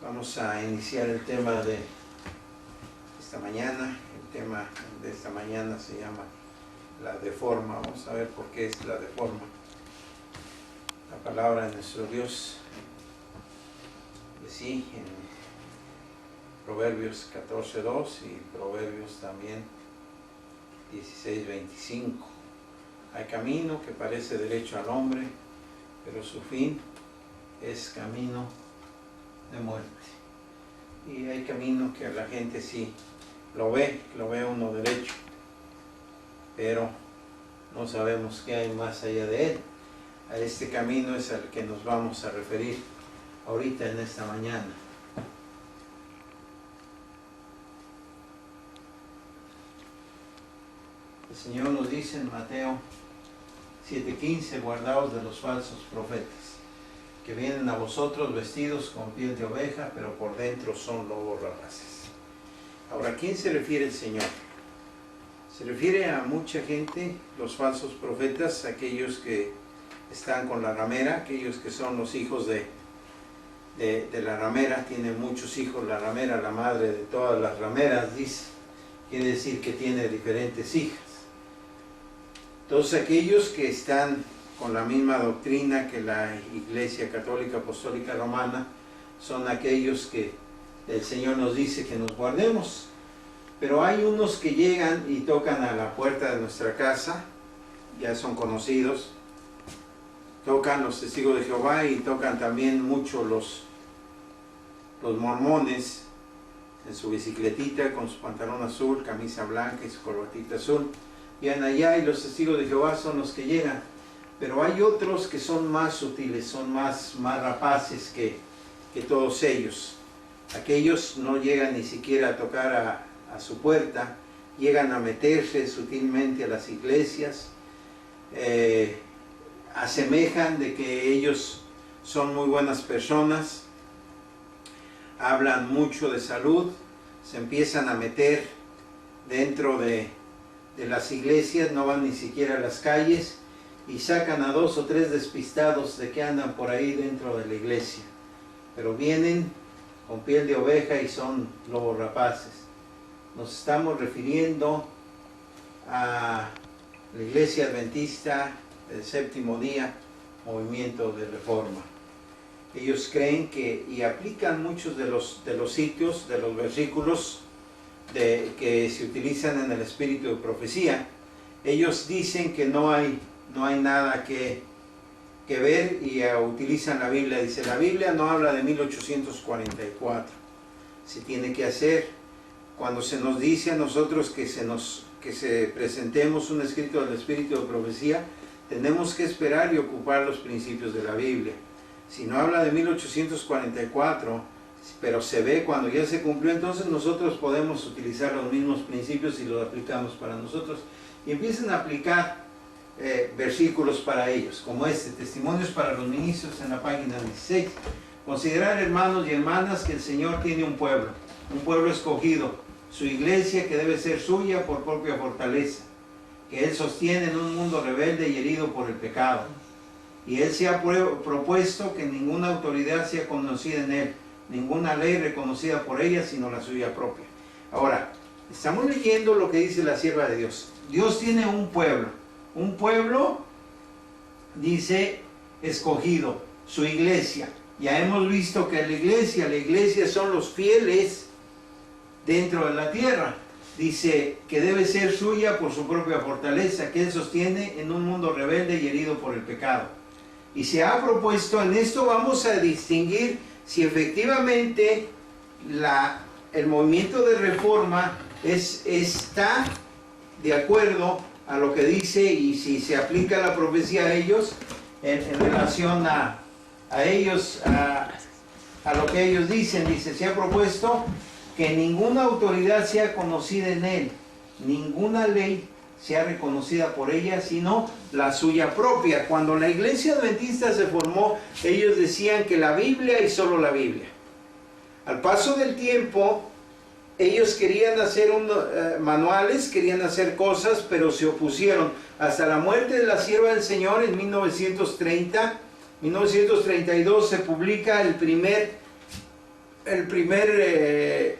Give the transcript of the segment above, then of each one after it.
Vamos a iniciar el tema de esta mañana. El tema de esta mañana se llama la deforma. Vamos a ver por qué es la deforma. La palabra de nuestro Dios, sí, en Proverbios 14:2 y Proverbios también 16:25. Hay camino que parece derecho al hombre, pero su fin es camino de muerte. Y hay camino que la gente sí lo ve uno derecho, pero no sabemos qué hay más allá de él. A este camino es al que nos vamos a referir ahorita en esta mañana. El Señor nos dice en Mateo 7:15: guardaos de los falsos profetas, que vienen a vosotros vestidos con piel de oveja, pero por dentro son lobos rapaces. Ahora, ¿a quién se refiere el Señor? Se refiere a mucha gente, los falsos profetas, aquellos que están con la ramera, aquellos que son los hijos de la ramera. Tiene muchos hijos la ramera, la madre de todas las rameras, dice. Quiere decir que tiene diferentes hijas. Todos aquellos que están con la misma doctrina que la Iglesia Católica Apostólica Romana son aquellos que el Señor nos dice que nos guardemos. Pero hay unos que llegan y tocan a la puerta de nuestra casa, ya son conocidos, tocan los testigos de Jehová y tocan también mucho los mormones en su bicicletita con su pantalón azul, camisa blanca y su corbatita azul. Llegan allá y los testigos de Jehová son los que llegan. Pero hay otros que son más sutiles, son más rapaces que todos ellos. Aquellos no llegan ni siquiera a tocar a su puerta, llegan a meterse sutilmente a las iglesias, asemejan de que ellos son muy buenas personas, hablan mucho de salud, se empiezan a meter dentro de las iglesias, no van ni siquiera a las calles y sacan a 2 o 3 despistados de que andan por ahí dentro de la iglesia, pero vienen con piel de oveja y son lobos rapaces. Nos estamos refiriendo a la Iglesia Adventista del Séptimo Día, Movimiento de Reforma. Ellos creen que, y aplican muchos de los sitios, de los versículos que se utilizan en el espíritu de profecía. Ellos dicen que no hay nada que ver y utilizan la Biblia. Dice, la Biblia no habla de 1844. Se tiene que hacer. Cuando se nos dice a nosotros que presentemos un escrito del espíritu de profecía, tenemos que esperar y ocupar los principios de la Biblia. Si no habla de 1844, pero se ve cuando ya se cumplió, entonces nosotros podemos utilizar los mismos principios y los aplicamos para nosotros. Y empiezan a aplicar versículos para ellos, como testimonios para los ministros en la página 16. Considerar, hermanos y hermanas, que el Señor tiene un pueblo escogido, su iglesia que debe ser suya por propia fortaleza, que Él sostiene en un mundo rebelde y herido por el pecado. Y Él se ha propuesto que ninguna autoridad sea conocida en Él, ninguna ley reconocida por ella, sino la suya propia. Ahora, estamos leyendo lo que dice la sierva de Dios. Dios tiene un pueblo, dice, escogido, su iglesia. Ya hemos visto que la iglesia son los fieles dentro de la tierra. Dice que debe ser suya por su propia fortaleza, que Él sostiene en un mundo rebelde y herido por el pecado. Y se ha propuesto, en esto vamos a distinguir si efectivamente el movimiento de reforma está de acuerdo a lo que dice y si se aplica la profecía a ellos en relación a ellos, a lo que ellos dicen. Dice, se ha propuesto que ninguna autoridad sea conocida en Él, ninguna ley sea reconocida por ella, sino la suya propia. Cuando la Iglesia Adventista se formó, ellos decían que la Biblia y solo la Biblia. Al paso del tiempo, ellos querían hacer manuales, querían hacer cosas, pero se opusieron. Hasta la muerte de la sierva del Señor en 1932 se publica el primer el primer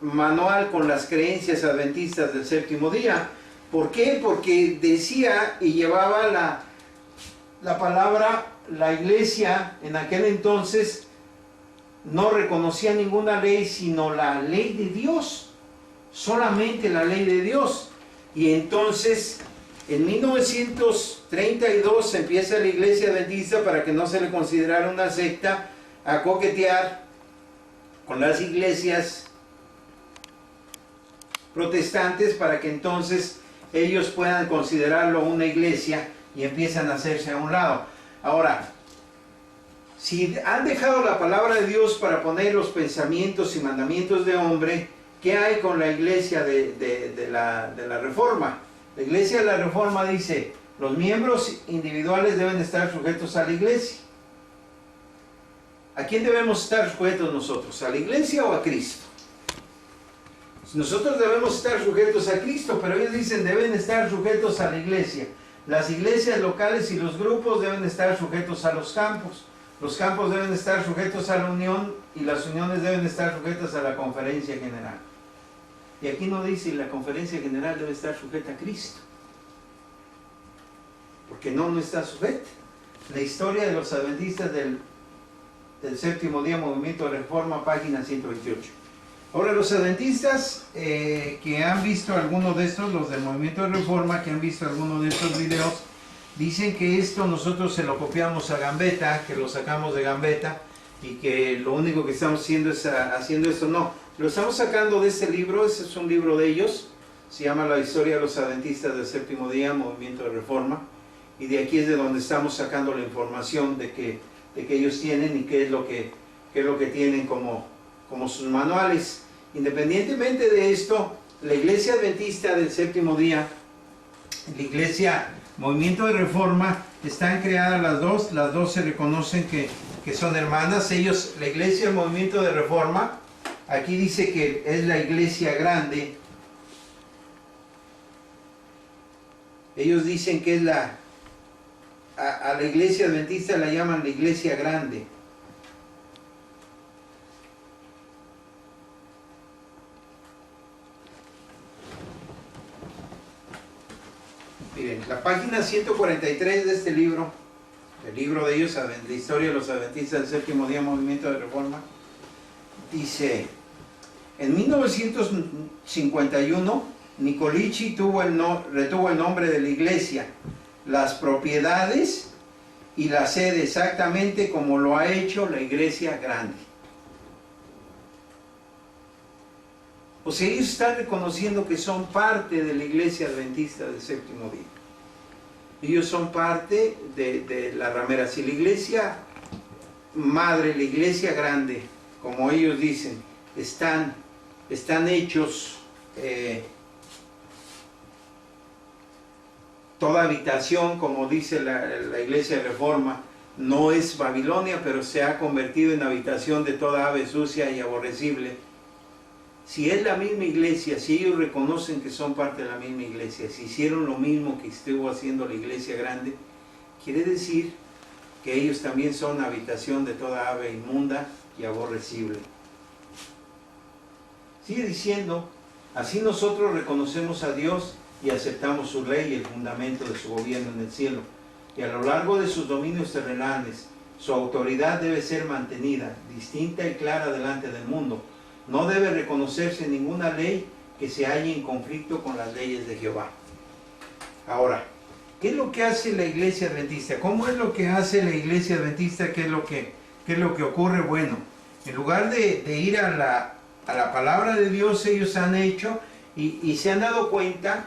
manual con las creencias adventistas del séptimo día. ¿Por qué? Porque decía y llevaba la palabra, la iglesia en aquel entonces no reconocía ninguna ley sino la ley de Dios, solamente la ley de Dios. Y entonces en 1932 empieza la iglesia adventista, para que no se le considerara una secta, a coquetear con las iglesias protestantes para que entonces ellos puedan considerarlo una iglesia y empiezan a hacerse a un lado. Ahora, si han dejado la palabra de Dios para poner los pensamientos y mandamientos de hombre, ¿qué hay con la iglesia de la Reforma? La iglesia de la Reforma dice, los miembros individuales deben estar sujetos a la iglesia. ¿A quién debemos estar sujetos nosotros? ¿A la iglesia o a Cristo? Nosotros debemos estar sujetos a Cristo, pero ellos dicen deben estar sujetos a la iglesia. Las iglesias locales y los grupos deben estar sujetos a los campos. Los campos deben estar sujetos a la unión y las uniones deben estar sujetas a la conferencia general. Y aquí no dice la conferencia general debe estar sujeta a Cristo, porque no está sujeta. La historia de los adventistas del séptimo día, Movimiento de Reforma, página 128. Ahora, los adventistas que han visto alguno de estos, los del Movimiento de Reforma, que han visto alguno de estos videos, dicen que esto nosotros se lo copiamos a Gambetta, que lo sacamos de Gambetta, y que lo único que estamos haciendo es haciendo esto. No, lo estamos sacando de este libro. Ese es un libro de ellos, se llama La historia de los adventistas del séptimo día, Movimiento de Reforma, y de aquí es de donde estamos sacando la información de que ellos tienen y qué es lo que tienen como sus manuales. Independientemente de esto, la iglesia adventista del séptimo día, la iglesia Movimiento de Reforma, están creadas las dos se reconocen que son hermanas. Ellos, la iglesia del Movimiento de Reforma, aquí dice que es la iglesia grande. Ellos dicen que es a la iglesia adventista la llaman la iglesia grande. Miren, la página 143 de este libro, el libro de ellos, la historia de los adventistas del séptimo día, Movimiento de Reforma, dice: en 1951 Nicolici retuvo el nombre de la iglesia, las propiedades y la sede, exactamente como lo ha hecho la iglesia grande. O sea, ellos están reconociendo que son parte de la iglesia adventista del séptimo día. Ellos son parte de la ramera. Si la iglesia madre, la iglesia grande, como ellos dicen, están hechos, toda habitación, como dice la iglesia de Reforma, no es Babilonia, pero se ha convertido en habitación de toda ave sucia y aborrecible. Si es la misma iglesia, si ellos reconocen que son parte de la misma iglesia, si hicieron lo mismo que estuvo haciendo la iglesia grande, quiere decir que ellos también son habitación de toda ave inmunda y aborrecible. Sigue diciendo: así nosotros reconocemos a Dios y aceptamos su ley y el fundamento de su gobierno en el cielo, y a lo largo de sus dominios terrenales, su autoridad debe ser mantenida, distinta y clara delante del mundo. No debe reconocerse ninguna ley que se halle en conflicto con las leyes de Jehová. Ahora, ¿qué es lo que hace la iglesia adventista? ¿Cómo es lo que hace la iglesia adventista? ¿Qué es lo que ocurre? Bueno, en lugar de ir a la palabra de Dios, ellos han hecho y se han dado cuenta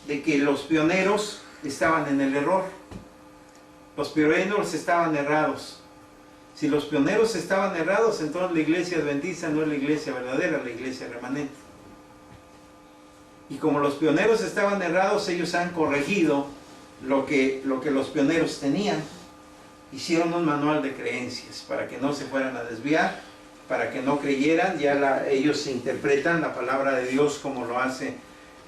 de que los pioneros estaban en el error. Los pioneros estaban errados. Si los pioneros estaban errados, entonces la iglesia adventista no es la iglesia verdadera, la iglesia remanente. Y como los pioneros estaban errados, ellos han corregido lo que los pioneros tenían. Hicieron un manual de creencias para que no se fueran a desviar, para que no creyeran. Ya ellos interpretan la palabra de Dios como lo hace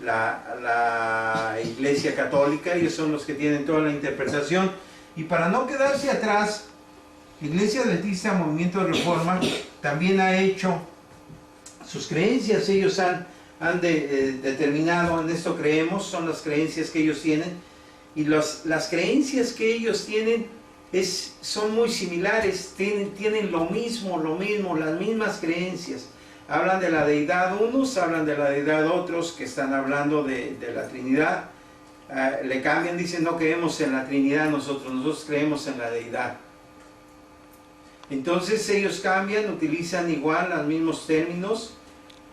la iglesia católica. Ellos son los que tienen toda la interpretación. Y para no quedarse atrás, la iglesia adventista, Movimiento de Reforma, también ha hecho sus creencias. Ellos han determinado, en esto creemos, son las creencias que ellos tienen, y las creencias que ellos tienen son muy similares, tienen lo mismo, las mismas creencias. Hablan de la deidad unos, hablan de la deidad otros, que están hablando de la Trinidad. Le cambian, dicen no creemos en la Trinidad nosotros creemos en la deidad. Entonces ellos cambian, utilizan igual los mismos términos,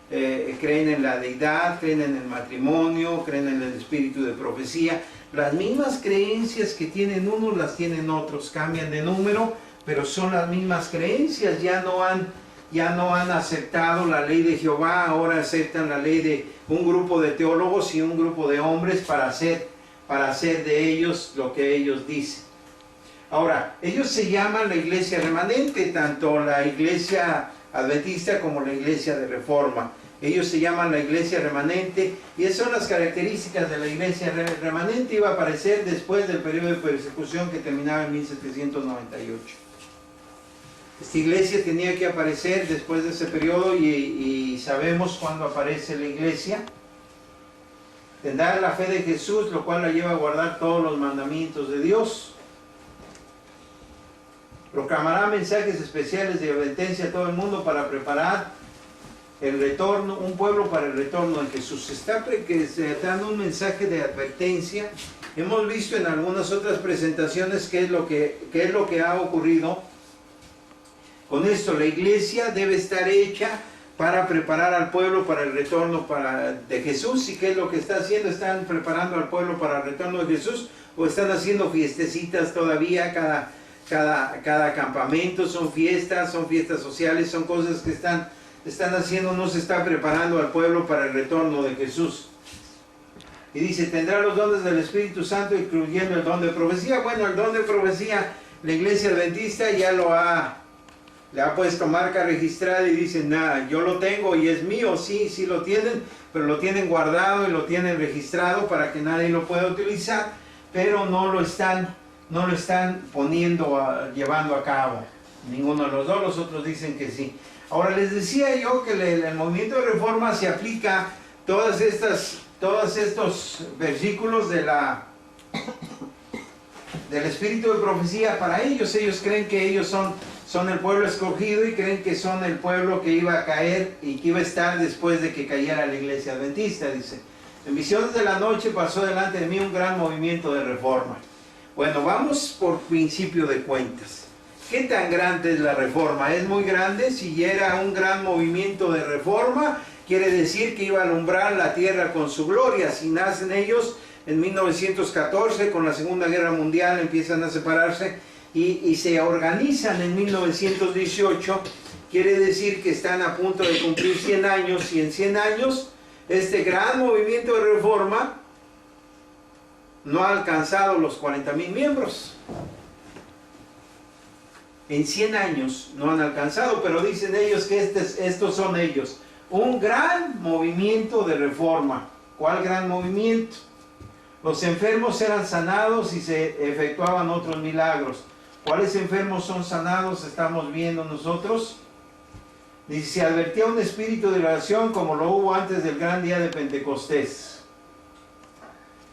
creen en la deidad, creen en el matrimonio, creen en el espíritu de profecía. Las mismas creencias que tienen unos las tienen otros, cambian de número, pero son las mismas creencias. Ya no han aceptado la ley de Jehová, ahora aceptan la ley de un grupo de teólogos y un grupo de hombres para hacer de ellos lo que ellos dicen. Ahora, ellos se llaman la iglesia remanente, tanto la iglesia adventista como la iglesia de reforma. Ellos se llaman la iglesia remanente, y esas son las características de la iglesia remanente. Iba a aparecer después del periodo de persecución que terminaba en 1798. Esta iglesia tenía que aparecer después de ese periodo, y sabemos cuándo aparece la iglesia. Tendrá la fe de Jesús, lo cual la lleva a guardar todos los mandamientos de Dios. Proclamará mensajes especiales de advertencia a todo el mundo para preparar el retorno, un pueblo para el retorno de Jesús. Se está dando un mensaje de advertencia. Hemos visto en algunas otras presentaciones qué es lo que ha ocurrido con esto. La iglesia debe estar hecha para preparar al pueblo para el retorno de Jesús. ¿Y qué es lo que está haciendo? ¿Están preparando al pueblo para el retorno de Jesús? ¿O están haciendo fiestecitas todavía? Cada campamento son fiestas sociales, son cosas que están haciendo. No se está preparando al pueblo para el retorno de Jesús. Y dice, tendrá los dones del Espíritu Santo, incluyendo el don de profecía. Bueno, el don de profecía, la iglesia adventista ya le ha puesto marca registrada, y dicen, nada, yo lo tengo y es mío. Sí lo tienen, pero lo tienen guardado y lo tienen registrado para que nadie lo pueda utilizar, pero no lo están llevando a cabo. Ninguno de los dos. Los otros dicen que sí. Ahora, les decía yo que el movimiento de reforma se aplica todos estos versículos del espíritu de profecía para ellos. Ellos creen que ellos son el pueblo escogido, y creen que son el pueblo que iba a caer y que iba a estar después de que cayera la iglesia adventista. Dice, en visiones de la noche pasó delante de mí un gran movimiento de reforma. Bueno, vamos por principio de cuentas. ¿Qué tan grande es la reforma? Es muy grande. Si era un gran movimiento de reforma, quiere decir que iba a alumbrar la tierra con su gloria. Si nacen ellos en 1914, con la Segunda Guerra Mundial, empiezan a separarse y se organizan en 1918, quiere decir que están a punto de cumplir 100 años, y en 100 años este gran movimiento de reforma no ha alcanzado los 40,000 miembros. En 100 años no han alcanzado, pero dicen ellos que estos son ellos. Un gran movimiento de reforma. ¿Cuál gran movimiento? Los enfermos eran sanados y se efectuaban otros milagros. ¿Cuáles enfermos son sanados? Estamos viendo nosotros. Dice, se advertía un espíritu de oración como lo hubo antes del gran día de Pentecostés.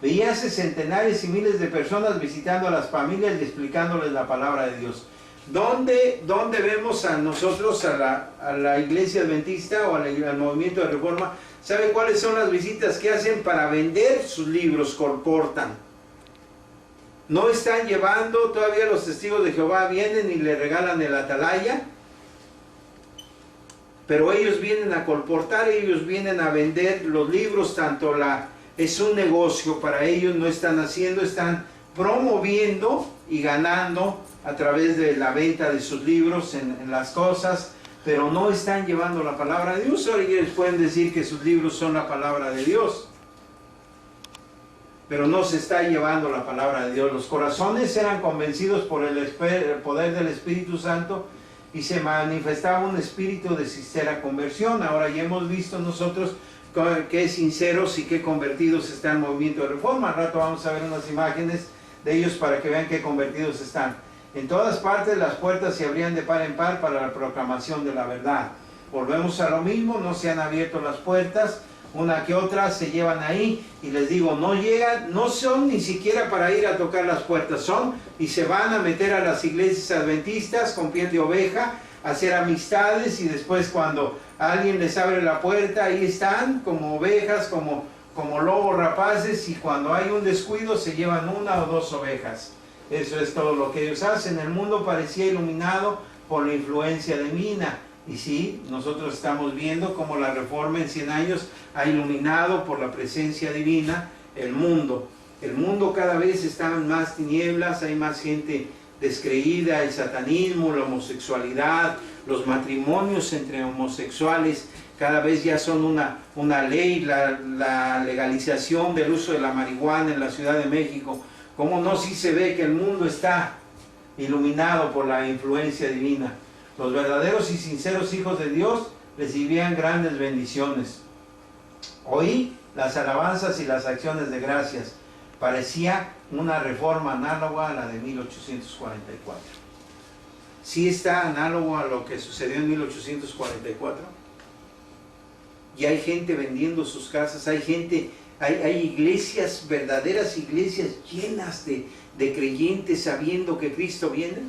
Veíase centenares y miles de personas visitando a las familias y explicándoles la palabra de Dios. ¿Dónde vemos a nosotros, a la iglesia adventista o al movimiento de reforma? ¿Saben cuáles son las visitas que hacen para vender sus libros? Colportan. No están llevando, todavía los testigos de Jehová vienen y le regalan el atalaya, pero ellos vienen a colportar, ellos vienen a vender los libros. Es un negocio para ellos. No están haciendo, están promoviendo y ganando a través de la venta de sus libros en las cosas, pero no están llevando la palabra de Dios. Ahora ellos pueden decir que sus libros son la palabra de Dios, pero no se está llevando la palabra de Dios. Los corazones eran convencidos por el poder del Espíritu Santo, y se manifestaba un espíritu de sincera conversión. Ahora ya hemos visto nosotros qué sinceros y qué convertidos está el movimiento de reforma. Al rato vamos a ver unas imágenes de ellos para que vean qué convertidos están. En todas partes las puertas se abrían de par en par para la proclamación de la verdad. Volvemos a lo mismo, no se han abierto las puertas, una que otra se llevan ahí, y les digo, no llegan, no son ni siquiera para ir a tocar las puertas, son y se van a meter a las iglesias adventistas con piel de oveja, a hacer amistades, y después cuando alguien les abre la puerta, ahí están como ovejas, como lobos rapaces, y cuando hay un descuido se llevan una o dos ovejas. Eso es todo lo que ellos hacen. El mundo parecía iluminado por la influencia divina. Y sí, nosotros estamos viendo cómo la Reforma en 100 años ha iluminado por la presencia divina el mundo. El mundo cada vez está en más tinieblas, hay más gente descreída, el satanismo, la homosexualidad, los matrimonios entre homosexuales cada vez ya son una ley, la legalización del uso de la marihuana en la Ciudad de México. ¿Cómo no? Sí se ve que el mundo está iluminado por la influencia divina. Los verdaderos y sinceros hijos de Dios recibían grandes bendiciones. Oí las alabanzas y las acciones de gracias. Parecía una reforma análoga a la de 1844. ¿Sí está análogo a lo que sucedió en 1844? Y hay gente vendiendo sus casas, hay iglesias, verdaderas iglesias llenas de creyentes sabiendo que Cristo viene.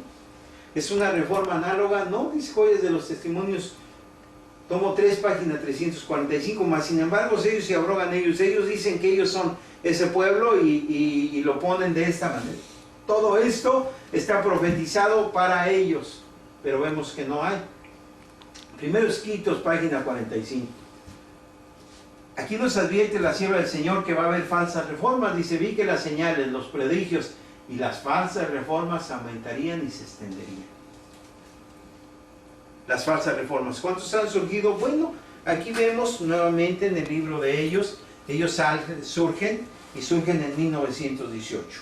¿Es una reforma análoga? No, dice Joyas de los Testimonios, tomo 3, página 345, mas sin embargo ellos se abrogan ellos dicen que ellos son ese pueblo y lo ponen de esta manera. Todo esto está profetizado para ellos, pero vemos que no hay. Primero Escritos, página 45. Aquí nos advierte la sierva del Señor que va a haber falsas reformas. Dice, vi que las señales, los prodigios y las falsas reformas aumentarían y se extenderían. Las falsas reformas, ¿cuántos han surgido? Bueno, aquí vemos nuevamente en el libro de ellos surgen en 1918.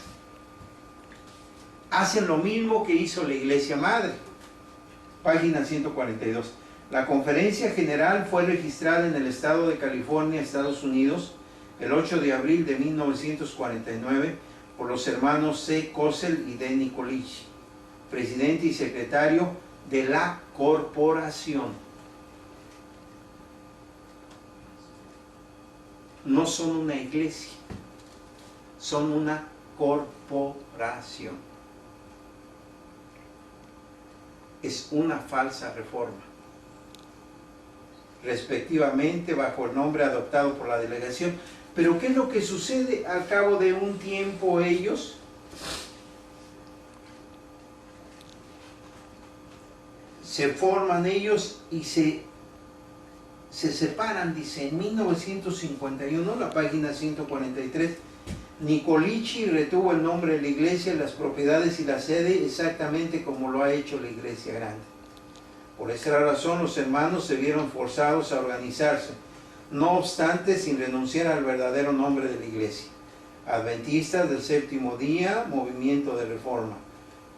Hacen lo mismo que hizo la Iglesia Madre. Página 142. La conferencia general fue registrada en el estado de California, Estados Unidos, el 8 de abril de 1949, por los hermanos C. Kossel y D. Nikolic, presidente y secretario de la corporación. No son una iglesia, son una corporación. Es una falsa reforma. Respectivamente bajo el nombre adoptado por la delegación. Pero ¿qué es lo que sucede? Al cabo de un tiempo ellos se forman ellos y se separan. Dice en 1951, la página 143, Nikolic retuvo el nombre de la iglesia, las propiedades y la sede exactamente como lo ha hecho la iglesia grande. Por esa razón los hermanos se vieron forzados a organizarse, no obstante sin renunciar al verdadero nombre de la iglesia. Adventistas del Séptimo Día, Movimiento de Reforma.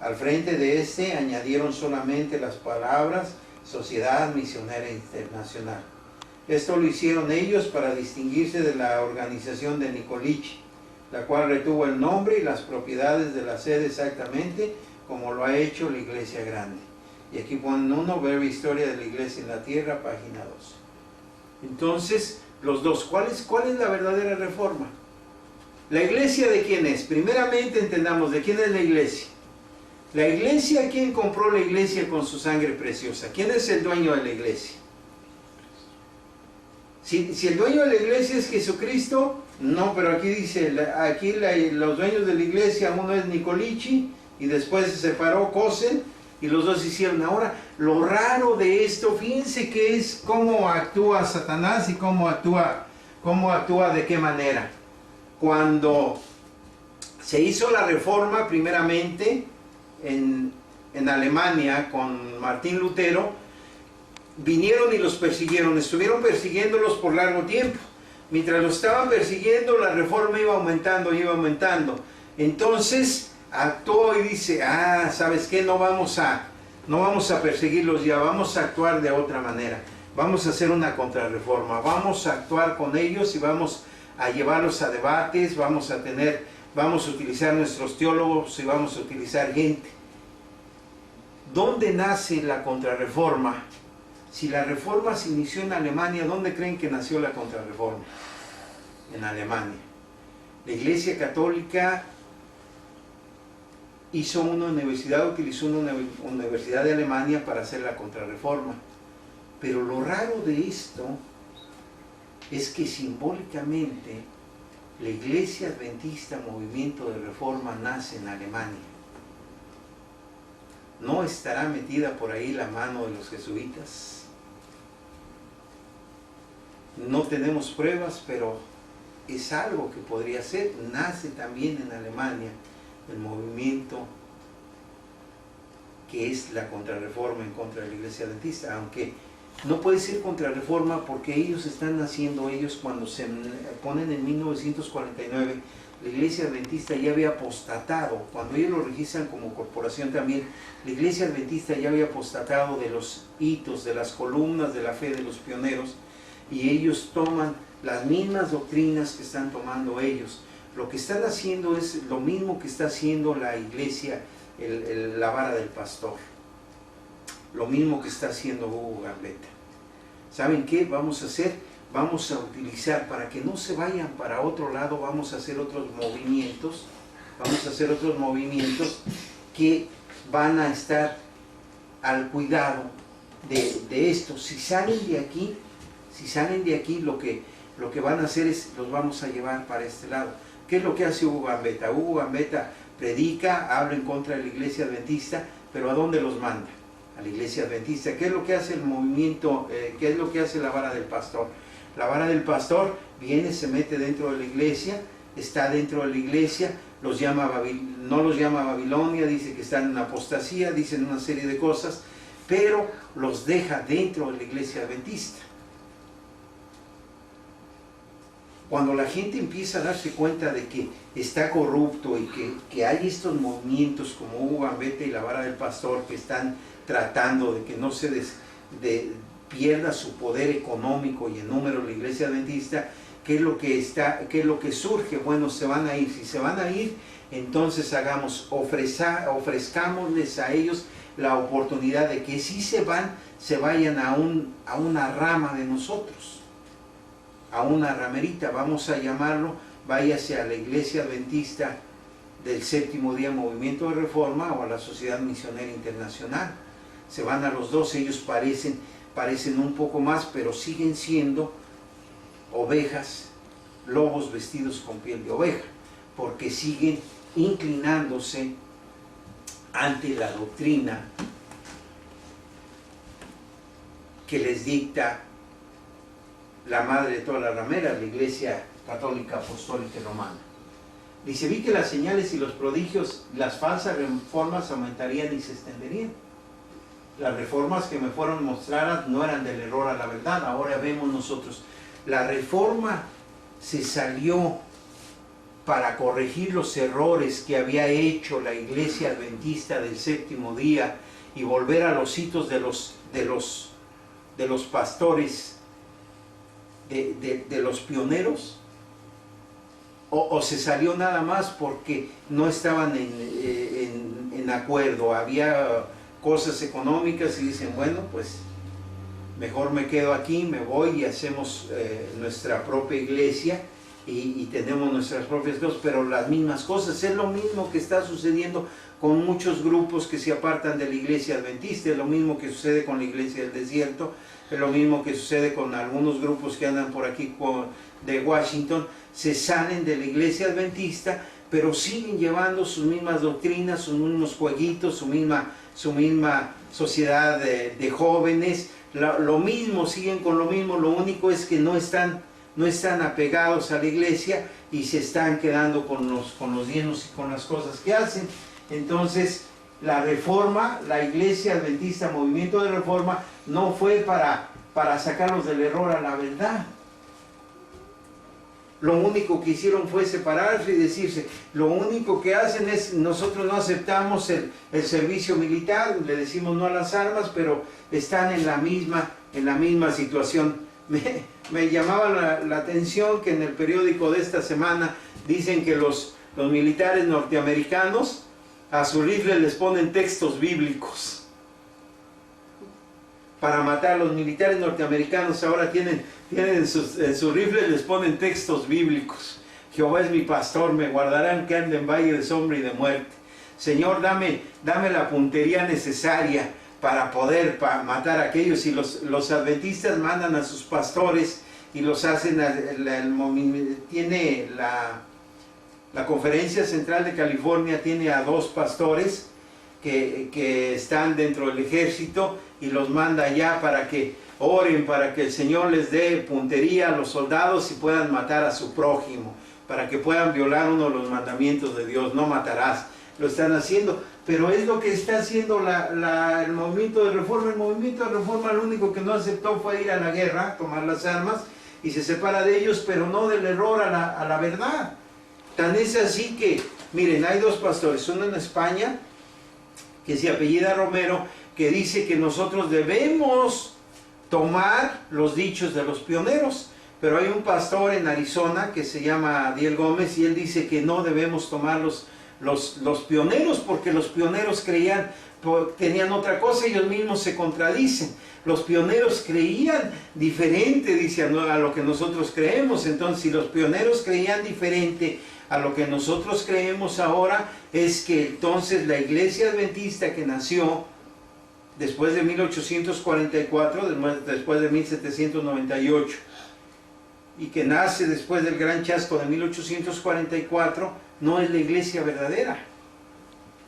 Al frente de este añadieron solamente las palabras Sociedad Misionera Internacional. Esto lo hicieron ellos para distinguirse de la organización de Nikolic, la cual retuvo el nombre y las propiedades de la sede exactamente como lo ha hecho la iglesia grande. Y aquí ponen uno, breve historia de la iglesia en la tierra, página 2. Entonces, los dos, ¿cuál es la verdadera reforma? ¿La iglesia de quién es? Primeramente entendamos, ¿de quién es la iglesia? La iglesia, ¿quién compró la iglesia con su sangre preciosa? ¿Quién es el dueño de la iglesia? Si el dueño de la iglesia es Jesucristo, no, pero aquí dice, los dueños de la iglesia, uno es Nikolic y después se separó Kossel, y los dos hicieron. Ahora, lo raro de esto, fíjense que es cómo actúa Satanás y cómo actúa de qué manera. Cuando se hizo la reforma primeramente en Alemania con Martín Lutero, vinieron y los persiguieron, estuvieron persiguiéndolos por largo tiempo. Mientras los estaban persiguiendo, la reforma iba aumentando. Entonces actuó y dice, ¿sabes qué? No vamos a perseguirlos ya, vamos a actuar de otra manera. Vamos a hacer una contrarreforma, vamos a actuar con ellos y vamos a llevarlos a debates, vamos a utilizar nuestros teólogos y vamos a utilizar gente. ¿Dónde nace la Contrarreforma? Si la Reforma se inició en Alemania, ¿dónde creen que nació la Contrarreforma? En Alemania. La Iglesia Católica hizo una universidad, utilizó una universidad de Alemania para hacer la Contrarreforma. Pero lo raro de esto es que simbólicamente la Iglesia Adventista Movimiento de Reforma nace en Alemania. ¿No estará metida por ahí la mano de los jesuitas? No tenemos pruebas, pero es algo que podría ser. Nace también en Alemania el movimiento que es la Contrarreforma en contra de la Iglesia Adventista, aunque no puede ser Contrarreforma porque ellos están naciendo, ellos cuando se ponen en 1949, la Iglesia Adventista ya había apostatado. Cuando ellos lo registran como corporación también, la Iglesia Adventista ya había apostatado de los hitos, de las columnas de la fe de los pioneros, y ellos toman las mismas doctrinas que están tomando ellos. Lo que están haciendo es lo mismo que está haciendo la Iglesia, la vara del pastor, lo mismo que está haciendo Hugo Gambetta. ¿Saben qué vamos a hacer? Vamos a utilizar, para que no se vayan para otro lado, vamos a hacer otros movimientos, que van a estar al cuidado de esto. Si salen de aquí, lo que van a hacer es, los vamos a llevar para este lado. ¿Qué es lo que hace Hugo Gambetta? Hugo Gambetta predica, habla en contra de la Iglesia Adventista, pero ¿a dónde los manda? A la Iglesia Adventista. ¿Qué es lo que hace el movimiento? ¿Qué es lo que hace la vara del pastor? La vara del pastor viene, se mete dentro de la iglesia, está dentro de la iglesia, no los llama Babilonia, dice que están en apostasía, dicen una serie de cosas, pero los deja dentro de la Iglesia Adventista. Cuando la gente empieza a darse cuenta de que está corrupto y que hay estos movimientos como Hugo Gambetta y la vara del pastor que están tratando de que no se pierda su poder económico y en número la Iglesia Adventista, ¿qué es lo que surge? Bueno, se van a ir. Si se van a ir, entonces ofrezcámosles a ellos la oportunidad de que si se vayan a una rama de nosotros, a una ramerita, vamos a llamarlo, váyase a la Iglesia Adventista del Séptimo Día Movimiento de Reforma o a la Sociedad Misionera Internacional. Se van a los dos, ellos parecen un poco más, pero siguen siendo ovejas, lobos vestidos con piel de oveja, porque siguen inclinándose ante la doctrina que les dicta la madre de todas las rameras, la Iglesia Católica Apostólica Romana. Dice, vi que las señales y los prodigios, las falsas reformas aumentarían y se extenderían. Las reformas que me fueron mostradas no eran del error a la verdad. Ahora vemos nosotros, la reforma se salió para corregir los errores que había hecho la Iglesia Adventista del Séptimo Día y volver a los hitos de los pastores, de los pioneros, o se salió nada más porque no estaban en acuerdo, había cosas económicas y dicen, bueno, pues mejor me quedo aquí, me voy y hacemos nuestra propia iglesia y tenemos nuestras propias cosas, pero las mismas cosas. Es lo mismo que está sucediendo con muchos grupos que se apartan de la Iglesia Adventista, es lo mismo que sucede con la Iglesia del Desierto, es lo mismo que sucede con algunos grupos que andan por aquí de Washington, se salen de la Iglesia Adventista, pero siguen llevando sus mismas doctrinas, sus mismos jueguitos, su misma sociedad de jóvenes, lo mismo, siguen con lo mismo, lo único es que no están apegados a la iglesia y se están quedando con los bienes y con las cosas que hacen. Entonces, la reforma, la Iglesia Adventista, movimiento de reforma, no fue para sacarlos del error a la verdad. Lo único que hicieron fue separarse y decirse, lo único que hacen es, nosotros no aceptamos el servicio militar, le decimos no a las armas, pero están en la misma situación. Me llamaba la atención que en el periódico de esta semana dicen que los militares norteamericanos a su rifle les ponen textos bíblicos. para matar. Los militares norteamericanos ahora tienen en sus rifles, les ponen textos bíblicos. Jehová es mi pastor, me guardarán que ande en valle de sombra y de muerte. Señor, dame la puntería necesaria para poder matar a aquellos. Y los adventistas mandan a sus pastores y los hacen, tiene la Conferencia Central de California, tiene a 2 pastores que están dentro del ejército y los manda allá para que oren, para que el Señor les dé puntería a los soldados y puedan matar a su prójimo, para que puedan violar uno de los mandamientos de Dios, no matarás. Lo están haciendo, pero es lo que está haciendo el movimiento de reforma. El movimiento de reforma lo único que no aceptó fue ir a la guerra, tomar las armas, y se separa de ellos, pero no del error a la verdad. Tan es así que, miren, hay 2 pastores, uno en España, que se apellida Romero, que dice que nosotros debemos tomar los dichos de los pioneros. Pero hay un pastor en Arizona que se llama Adiel Gómez, y él dice que no debemos tomar los pioneros, porque los pioneros tenían otra cosa, ellos mismos se contradicen. Los pioneros creían diferente, dice, a lo que nosotros creemos. Entonces, si los pioneros creían diferente a lo que nosotros creemos ahora, es que entonces la iglesia adventista que nació después de 1844, después de 1798, y que nace después del gran chasco de 1844, no es la iglesia verdadera.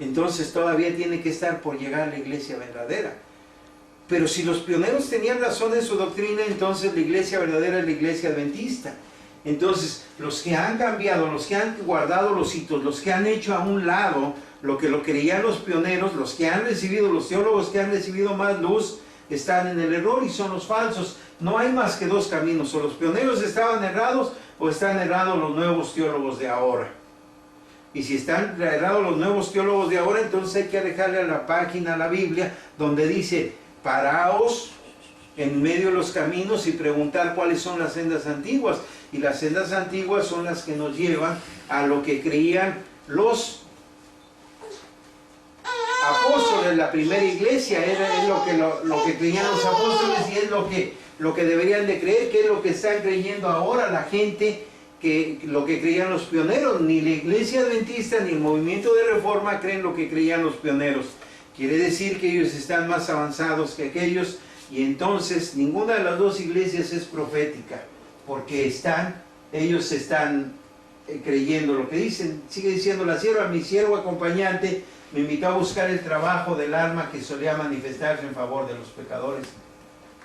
Entonces todavía tiene que estar por llegar la iglesia verdadera. Pero si los pioneros tenían razón en su doctrina, entonces la iglesia verdadera es la iglesia adventista. Entonces, los que han cambiado, los que han guardado los hitos, los que han hecho a un lado lo que lo creían los pioneros, los que han recibido, los teólogos que han recibido más luz, están en el error y son los falsos. No hay más que 2 caminos: o los pioneros estaban errados, o están errados los nuevos teólogos de ahora. Y si están errados los nuevos teólogos de ahora, entonces hay que dejarle a la página, a la Biblia, donde dice: paraos en medio de los caminos y preguntar cuáles son las sendas antiguas. Y las sendas antiguas son las que nos llevan a lo que creían los apóstoles, la primera iglesia. Es lo que creían los apóstoles, y es lo que deberían de creer, que es lo que están creyendo ahora la gente, que lo que creían los pioneros. Ni la iglesia adventista ni el movimiento de reforma creen lo que creían los pioneros. Quiere decir que ellos están más avanzados que aquellos, y entonces ninguna de las 2 iglesias es profética, porque ellos están creyendo lo que dicen. Sigue diciendo la sierva: mi siervo acompañante me invitó a buscar el trabajo del alma que solía manifestarse en favor de los pecadores.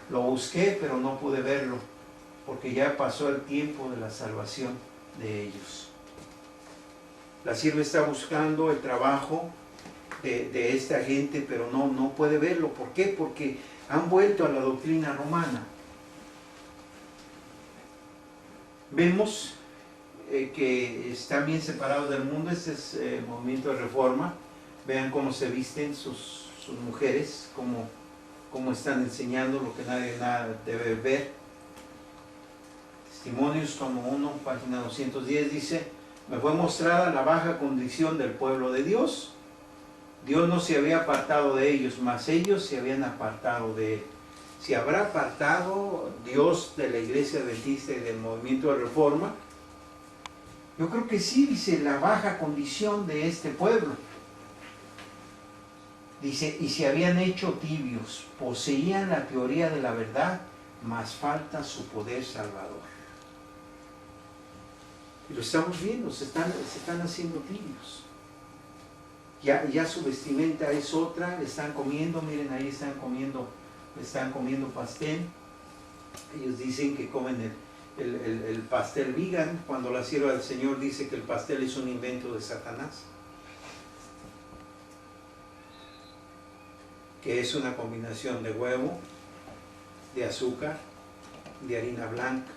Lo busqué, pero no pude verlo, porque ya pasó el tiempo de la salvación de ellos. La sierva está buscando el trabajo de esta gente, pero no puede verlo. ¿Por qué? Porque han vuelto a la doctrina romana. Vemos que están bien separados del mundo. Este es el movimiento de reforma. Vean cómo se visten sus mujeres, cómo están enseñando lo que nadie debe ver. Testimonios, tomo 1, página 210, dice: me fue mostrada la baja condición del pueblo de Dios. Dios no se había apartado de ellos, mas ellos se habían apartado de él. ¿Se habrá apartado Dios de la iglesia adventista y del movimiento de reforma? Yo creo que sí. Dice: la baja condición de este pueblo. Dice: y se habían hecho tibios, poseían la teoría de la verdad, mas falta su poder salvador. Y lo estamos viendo, se están haciendo tibios. Ya su vestimenta es otra. Están comiendo, miren, ahí están comiendo pastel. Ellos dicen que comen el pastel vegan, cuando la sierva del Señor dice que el pastel es un invento de Satanás, que es una combinación de huevo, de azúcar, de harina blanca.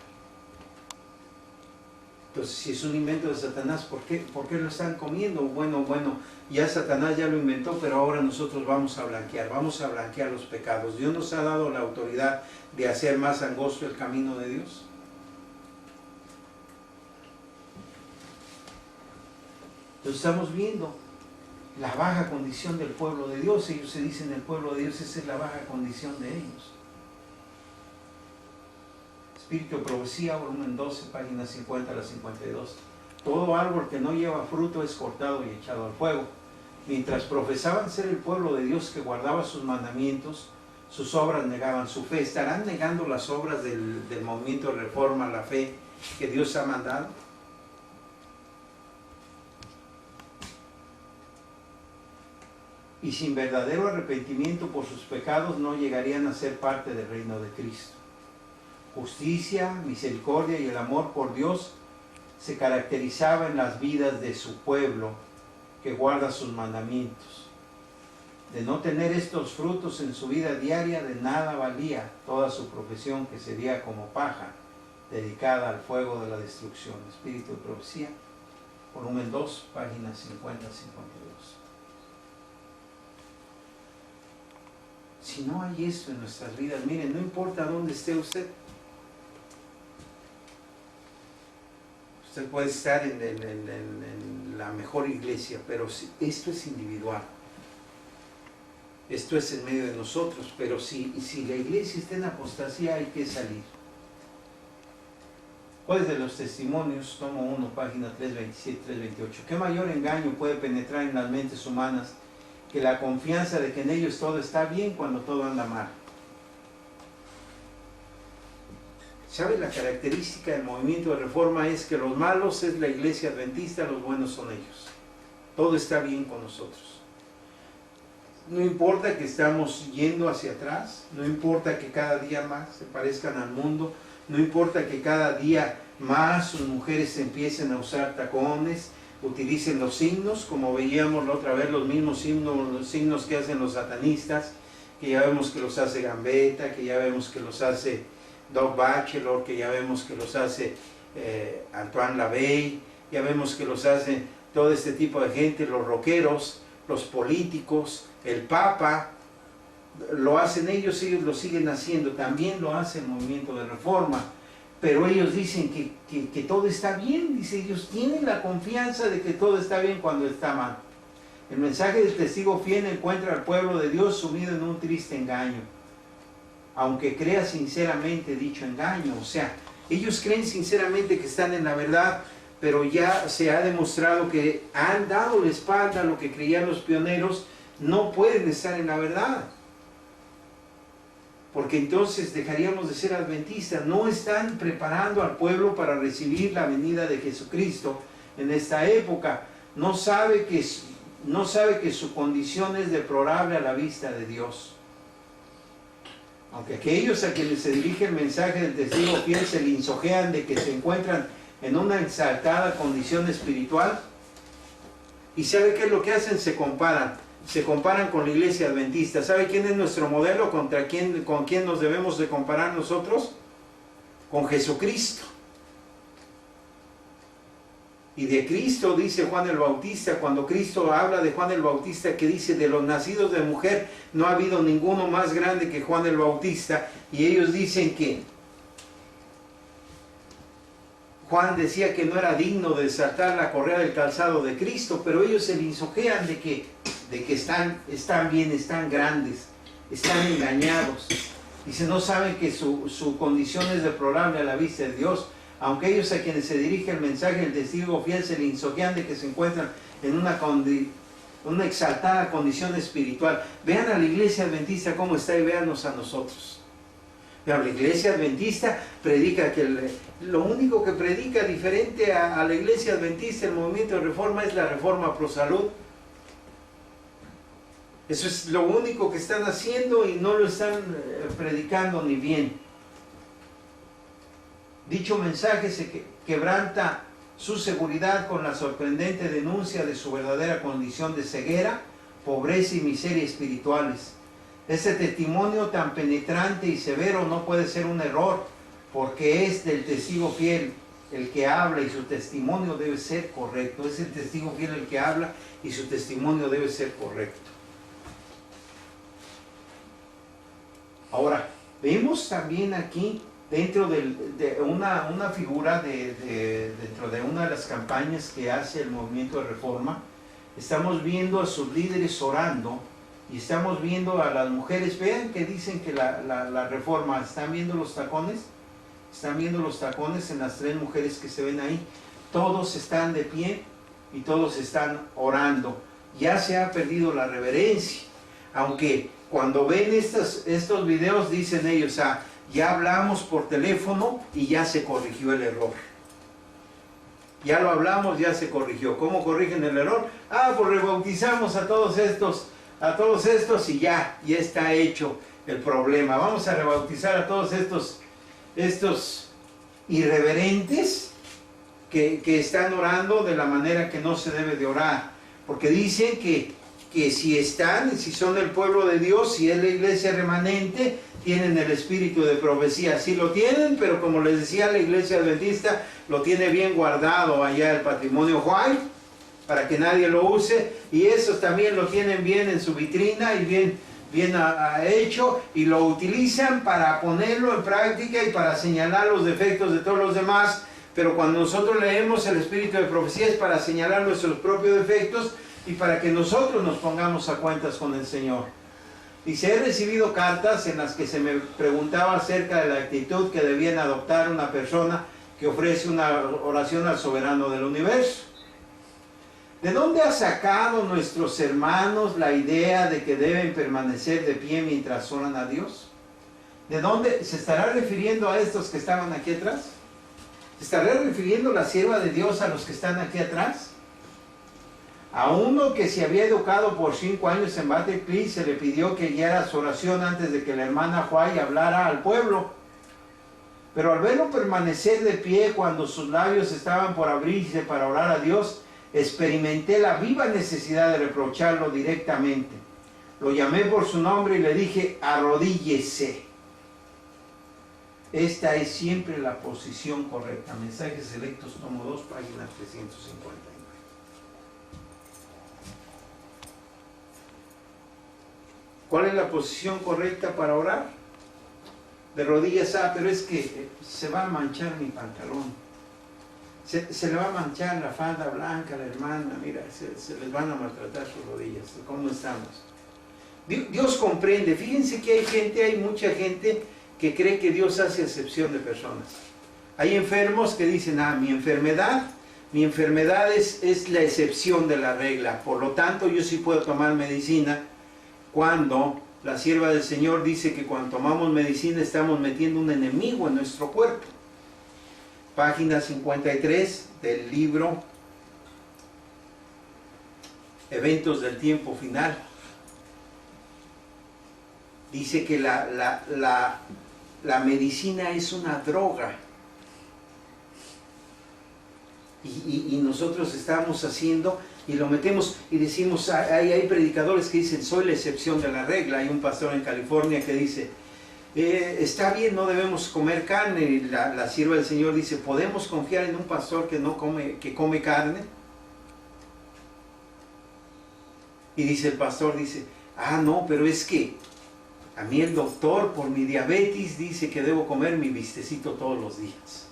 Entonces, si es un invento de Satanás, ¿por qué lo están comiendo? Bueno, ya Satanás ya lo inventó, pero ahora nosotros vamos a blanquear los pecados. Dios nos ha dado la autoridad de hacer más angosto el camino de Dios. Entonces estamos viendo la baja condición del pueblo de Dios. Ellos se dicen el pueblo de Dios, esa es la baja condición de ellos. Espíritu de Profecía, volumen 12, páginas 50 a la 52. Todo árbol que no lleva fruto es cortado y echado al fuego. Mientras profesaban ser el pueblo de Dios que guardaba sus mandamientos, sus obras negaban su fe. ¿Estarán negando las obras del movimiento de reforma, la fe que Dios ha mandado? Y sin verdadero arrepentimiento por sus pecados no llegarían a ser parte del reino de Cristo. Justicia, misericordia y el amor por Dios se caracterizaba en las vidas de su pueblo que guarda sus mandamientos. De no tener estos frutos en su vida diaria, de nada valía toda su profesión, que sería como paja dedicada al fuego de la destrucción. Espíritu de Profecía, volumen 2, páginas 50 a 52. Si no hay esto en nuestras vidas, miren, no importa dónde esté usted. Usted puede estar en la mejor iglesia, pero esto es individual. Esto es en medio de nosotros, pero si la iglesia está en apostasía, hay que salir. ¿Cuáles de los testimonios? Tomo 1, página 327, 328. ¿Qué mayor engaño puede penetrar en las mentes humanas que la confianza de que en ellos todo está bien cuando todo anda mal? ¿Sabe? La característica del movimiento de reforma es que los malos es la iglesia adventista, los buenos son ellos. Todo está bien con nosotros. No importa que estamos yendo hacia atrás, no importa que cada día más se parezcan al mundo, no importa que cada día más sus mujeres empiecen a usar tacones, utilicen los signos, como veíamos la otra vez, los mismos signos, los signos que hacen los satanistas, que ya vemos que los hace Gambetta, que ya vemos que los hace Doug Batchelor, que ya vemos que los hace Antoine LaVey, ya vemos que los hace todo este tipo de gente, los rockeros, los políticos, el Papa. Lo hacen ellos lo siguen haciendo, también lo hace el movimiento de reforma, pero ellos dicen que todo está bien, dice, ellos tienen la confianza de que todo está bien cuando está mal. El mensaje del testigo fiel encuentra al pueblo de Dios sumido en un triste engaño, aunque crea sinceramente dicho engaño. O sea, ellos creen sinceramente que están en la verdad, pero ya se ha demostrado que han dado la espalda a lo que creían los pioneros, no pueden estar en la verdad. Porque entonces dejaríamos de ser adventistas. No están preparando al pueblo para recibir la venida de Jesucristo en esta época. No sabe que su condición es deplorable a la vista de Dios. Aunque aquellos a quienes se dirige el mensaje del testigo fiel se lisonjean de que se encuentran en una exaltada condición espiritual, ¿y sabe qué es lo que hacen? Se comparan con la iglesia adventista. ¿Sabe quién es nuestro modelo? ¿Con quién nos debemos de comparar nosotros? Con Jesucristo. Y de Cristo dice Juan el Bautista, cuando Cristo habla de Juan el Bautista, que dice, de los nacidos de mujer no ha habido ninguno más grande que Juan el Bautista, y ellos dicen que Juan decía que no era digno de desatar la correa del calzado de Cristo, pero ellos se lisonjean de que están bien, están grandes, están engañados. Dice, no saben que su condición es deplorable a la vista de Dios. Aunque ellos a quienes se dirige el mensaje del testigo fiel se lisonjean de que se encuentran en una exaltada condición espiritual. Vean a la iglesia adventista cómo está y véanos a nosotros. Pero la iglesia adventista predica lo único que predica diferente a la iglesia adventista, el movimiento de reforma, es la reforma pro salud. Eso es lo único que están haciendo y no lo están predicando ni bien. Dicho mensaje se quebranta su seguridad con la sorprendente denuncia de su verdadera condición de ceguera, pobreza y miseria espirituales. Ese testimonio tan penetrante y severo no puede ser un error, porque es del testigo fiel el que habla y su testimonio debe ser correcto. Es el testigo fiel el que habla y su testimonio debe ser correcto. Ahora, vemos también aquí, dentro de una figura dentro de una de las campañas que hace el movimiento de reforma, estamos viendo a sus líderes orando y estamos viendo a las mujeres. Vean que dicen que la reforma, ¿están viendo los tacones? Están viendo los tacones en las 3 mujeres que se ven ahí. Todos están de pie y todos están orando. Ya se ha perdido la reverencia. Aunque cuando ven estos videos dicen ellos, ya hablamos por teléfono y ya se corrigió el error. Ya lo hablamos, ya se corrigió. ¿Cómo corrigen el error? Pues rebautizamos a todos estos y ya está hecho el problema. Vamos a rebautizar a todos estos irreverentes que están orando de la manera que no se debe de orar. Porque dicen que si son el pueblo de Dios, si es la iglesia remanente, tienen el espíritu de profecía. Sí lo tienen, pero como les decía, la iglesia adventista lo tiene bien guardado allá el patrimonio White, para que nadie lo use, y eso también lo tienen bien en su vitrina y bien hecho, y lo utilizan para ponerlo en práctica y para señalar los defectos de todos los demás. Pero cuando nosotros leemos el espíritu de profecía es para señalar nuestros propios defectos y para que nosotros nos pongamos a cuentas con el Señor. Dice, he recibido cartas en las que se me preguntaba acerca de la actitud que debían adoptar una persona que ofrece una oración al soberano del universo. ¿De dónde ha sacado nuestros hermanos la idea de que deben permanecer de pie mientras oran a Dios? ¿De dónde? ¿Se estará refiriendo a estos que estaban aquí atrás? ¿Se estará refiriendo la sierva de Dios a los que están aquí atrás? A uno que se había educado por 5 años en Battle Creek se le pidió que guiara su oración antes de que la hermana Huay hablara al pueblo. Pero al verlo permanecer de pie cuando sus labios estaban por abrirse para orar a Dios, experimenté la viva necesidad de reprocharlo directamente. Lo llamé por su nombre y le dije, arrodíllese. Esta es siempre la posición correcta. Mensajes Selectos, tomo 2, página 359. ¿Cuál es la posición correcta para orar? De rodillas, pero es que se va a manchar mi pantalón. Se le va a manchar la falda blanca a la hermana, mira, se les van a maltratar sus rodillas. ¿Cómo estamos? Dios comprende. Fíjense que hay mucha gente que cree que Dios hace excepción de personas. Hay enfermos que dicen, mi enfermedad es la excepción de la regla, por lo tanto yo sí puedo tomar medicina, cuando la sierva del Señor dice que cuando tomamos medicina estamos metiendo un enemigo en nuestro cuerpo. Página 53 del libro Eventos del Tiempo Final. Dice que la medicina es una droga. Y nosotros estamos haciendo y lo metemos y decimos, hay predicadores que dicen, soy la excepción de la regla. Hay un pastor en California que dice, está bien, no debemos comer carne. Y la sierva del Señor dice, ¿podemos confiar en un pastor que come carne? Y dice el pastor, no, pero es que a mí el doctor por mi diabetes dice que debo comer mi bistecito todos los días.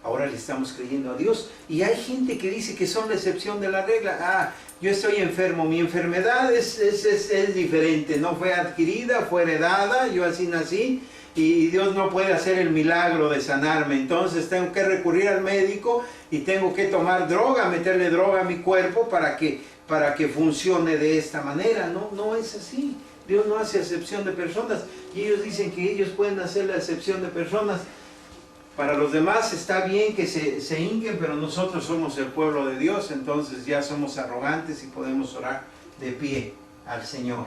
Ahora le estamos creyendo a Dios. Y hay gente que dice que son la excepción de la regla. Yo estoy enfermo, mi enfermedad es diferente, no fue adquirida, fue heredada, yo así nací, y Dios no puede hacer el milagro de sanarme. Entonces tengo que recurrir al médico y tengo que tomar droga, meterle droga a mi cuerpo para que funcione de esta manera. No es así. Dios no hace excepción de personas. Y ellos dicen que ellos pueden hacer la excepción de personas. Para los demás está bien que se hinquen, pero nosotros somos el pueblo de Dios, entonces ya somos arrogantes y podemos orar de pie al Señor.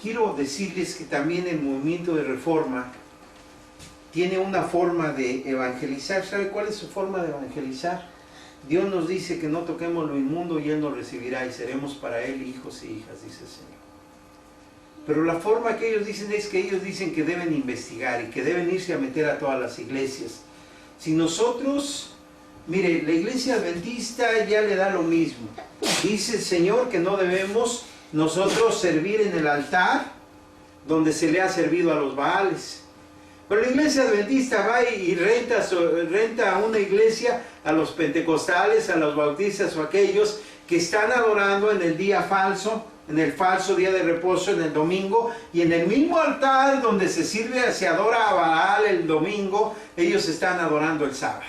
Quiero decirles que también el movimiento de reforma tiene una forma de evangelizar. ¿Sabe cuál es su forma de evangelizar? Dios nos dice que no toquemos lo inmundo y Él nos recibirá y seremos para Él hijos y hijas, dice el Señor. Pero la forma que ellos dicen es que ellos dicen que deben investigar y que deben irse a meter a todas las iglesias. Si nosotros, mire, la iglesia adventista ya le da lo mismo. Dice el Señor que no debemos nosotros servir en el altar donde se le ha servido a los Baales. Pero la iglesia adventista va y renta una iglesia a los pentecostales, a los bautistas o aquellos que están adorando en el día falso en el falso día de reposo, en el domingo, y en el mismo altar donde se sirve, se adora a Baal el domingo, ellos están adorando el sábado.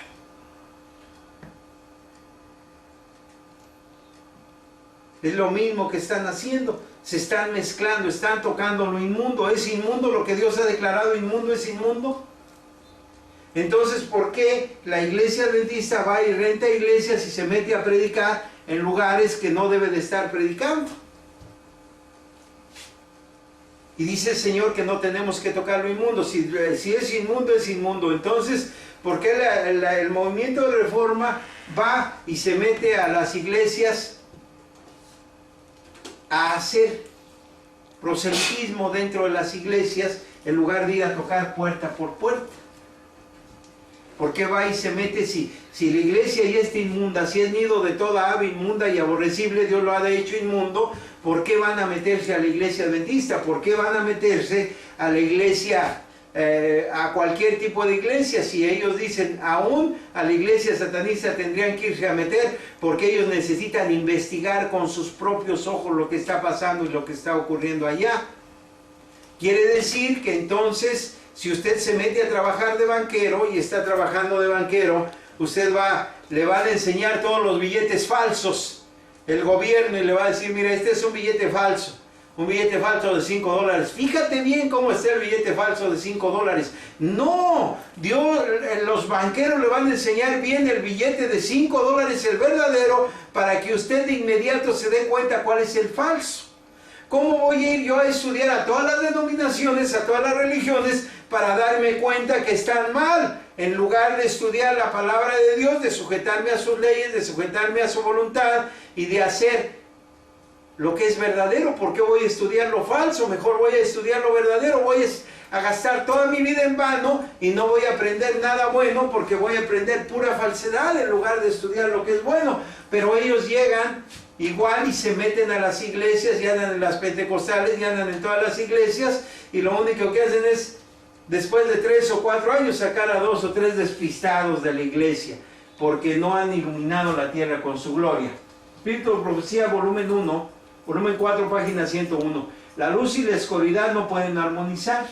Es lo mismo que están haciendo. Se están mezclando, están tocando lo inmundo. ¿Es inmundo lo que Dios ha declarado inmundo? ¿Es inmundo? Entonces, ¿por qué la iglesia adventista va y renta iglesias y se mete a predicar en lugares que no debe de estar predicando? Y dice el Señor que no tenemos que tocar lo inmundo. Si es inmundo, es inmundo. Entonces, ¿por qué el movimiento de reforma va y se mete a las iglesias a hacer proselitismo dentro de las iglesias en lugar de ir a tocar puerta por puerta? ¿Por qué va y se mete si la iglesia ya está inmunda, si es nido de toda ave inmunda y aborrecible, Dios lo ha hecho inmundo? ¿Por qué van a meterse a la iglesia adventista? ¿Por qué van a meterse a la iglesia, a cualquier tipo de iglesia? Si ellos dicen, aún a la iglesia satanista tendrían que irse a meter, porque ellos necesitan investigar con sus propios ojos lo que está pasando y lo que está ocurriendo allá. Quiere decir que entonces, si usted se mete a trabajar de banquero y está trabajando de banquero, usted le va a enseñar todos los billetes falsos. El gobierno, y le va a decir, mira, este es un billete falso de $5. Fíjate bien cómo está el billete falso de $5. No, Dios, los banqueros le van a enseñar bien el billete de $5, el verdadero, para que usted de inmediato se dé cuenta cuál es el falso. ¿Cómo voy a ir yo a estudiar a todas las denominaciones, a todas las religiones, para darme cuenta que están mal? En lugar de estudiar la palabra de Dios, de sujetarme a sus leyes, de sujetarme a su voluntad y de hacer lo que es verdadero. ¿Por qué voy a estudiar lo falso? Mejor voy a estudiar lo verdadero. Voy a gastar toda mi vida en vano y no voy a aprender nada bueno, porque voy a aprender pura falsedad en lugar de estudiar lo que es bueno. Pero ellos llegan igual y se meten a las iglesias, y andan en las pentecostales, y andan en todas las iglesias, y lo único que hacen es, después de 3 o 4 años, sacar a 2 o 3 despistados de la iglesia, porque no han iluminado la tierra con su gloria. Espíritu de Profecía, volumen 1, volumen 4, página 101. La luz y la oscuridad no pueden armonizar.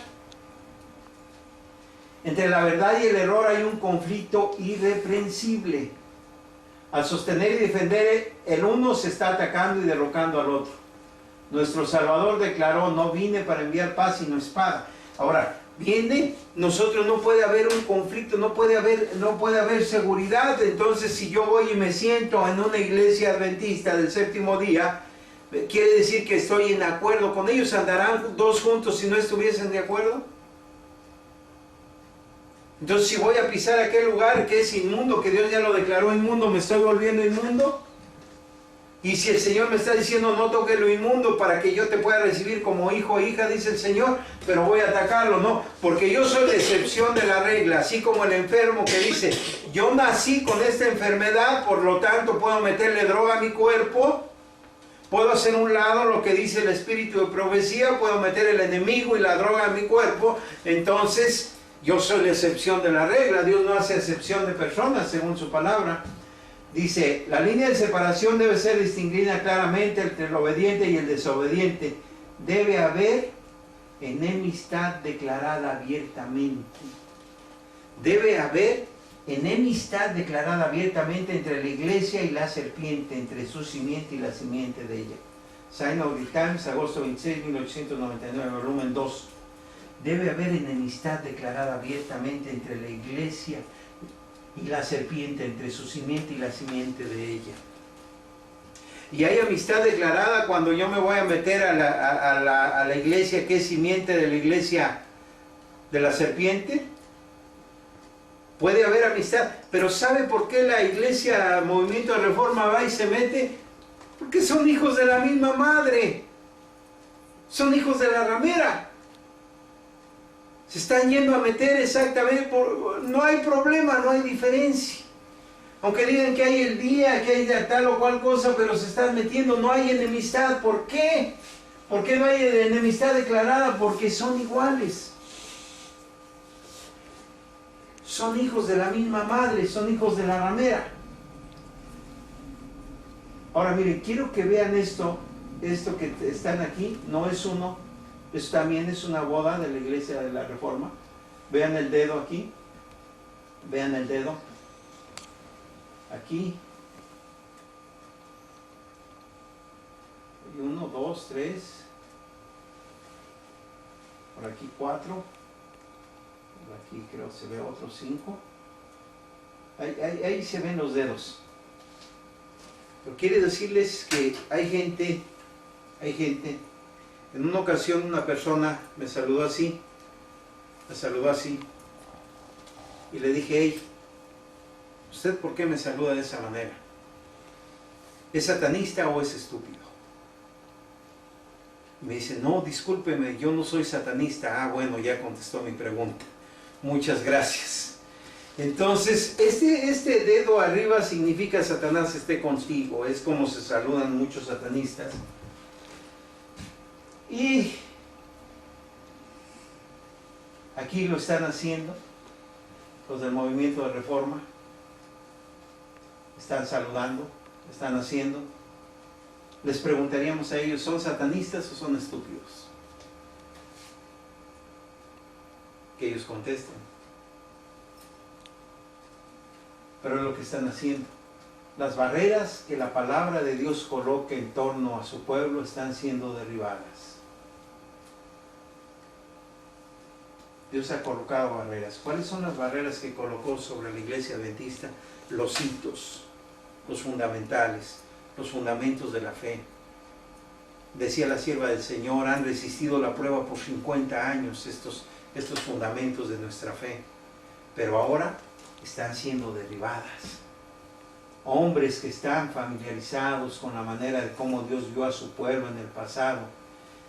Entre la verdad y el error hay un conflicto irreprensible. Al sostener y defender el uno, se está atacando y derrocando al otro. Nuestro Salvador declaró, no vine para enviar paz sino espada. Ahora, viene, nosotros no puede haber un conflicto, no puede haber seguridad. Entonces, si yo voy y me siento en una iglesia adventista del séptimo día, quiere decir que estoy en acuerdo con ellos. ¿Andarán dos juntos si no estuviesen de acuerdo? Entonces, si voy a pisar aquel lugar que es inmundo, que Dios ya lo declaró inmundo, ¿me estoy volviendo inmundo? Y si el Señor me está diciendo, no toque lo inmundo para que yo te pueda recibir como hijo o hija, dice el Señor, pero voy a atacarlo, no, porque yo soy la excepción de la regla, así como el enfermo que dice, yo nací con esta enfermedad, por lo tanto puedo meterle droga a mi cuerpo, puedo hacer a un lado lo que dice el espíritu de profecía, puedo meter el enemigo y la droga a mi cuerpo. Entonces yo soy la excepción de la regla. Dios no hace excepción de personas según su palabra. Dice, la línea de separación debe ser distinguida claramente entre el obediente y el desobediente. Debe haber enemistad declarada abiertamente. Debe haber enemistad declarada abiertamente entre la iglesia y la serpiente, entre su simiente y la simiente de ella. Sign of the Times, agosto 26, 1899, volumen 2. Debe haber enemistad declarada abiertamente entre la iglesia y la serpiente, entre su simiente y la simiente de ella. Y hay amistad declarada cuando yo me voy a meter a la iglesia que es simiente de la iglesia de la serpiente. Puede haber amistad, pero ¿sabe por qué la iglesia, Movimiento de Reforma, va y se mete? Porque son hijos de la misma madre, son hijos de la ramera. Se están yendo a meter exactamente, no hay problema, no hay diferencia. Aunque digan que hay el día, que hay tal o cual cosa, pero se están metiendo, no hay enemistad. ¿Por qué? ¿Por qué no hay enemistad declarada? Porque son iguales. Son hijos de la misma madre, son hijos de la ramera. Ahora miren, quiero que vean esto esto que están aquí no es uno, pues también es una boda de la Iglesia de la Reforma. Vean el dedo aquí, vean el dedo aquí. Y 1, 2, 3, por aquí 4, por aquí creo que se ve otro 5. Ahí se ven los dedos. Pero quiere decirles que hay gente, en una ocasión una persona me saludó así, y le dije, hey, ¿usted por qué me saluda de esa manera? ¿Es satanista o es estúpido? Me dice, no, discúlpeme, yo no soy satanista. Ah, bueno, ya contestó mi pregunta. Muchas gracias. Entonces, este dedo arriba significa Satanás esté contigo. Es como se saludan muchos satanistas. Y aquí lo están haciendo los del movimiento de reforma. Están saludando, están haciendo. Les preguntaríamos a ellos, ¿son satanistas o son estúpidos? Que ellos contesten. Pero es lo que están haciendo. Las barreras que la palabra de Dios coloca en torno a su pueblo están siendo derribadas. Dios ha colocado barreras. ¿Cuáles son las barreras que colocó sobre la iglesia adventista? Los hitos, los fundamentales, los fundamentos de la fe. Decía la sierva del Señor, han resistido la prueba por 50 años estos fundamentos de nuestra fe. Pero ahora están siendo derribadas. Hombres que están familiarizados con la manera de cómo Dios vio a su pueblo en el pasado,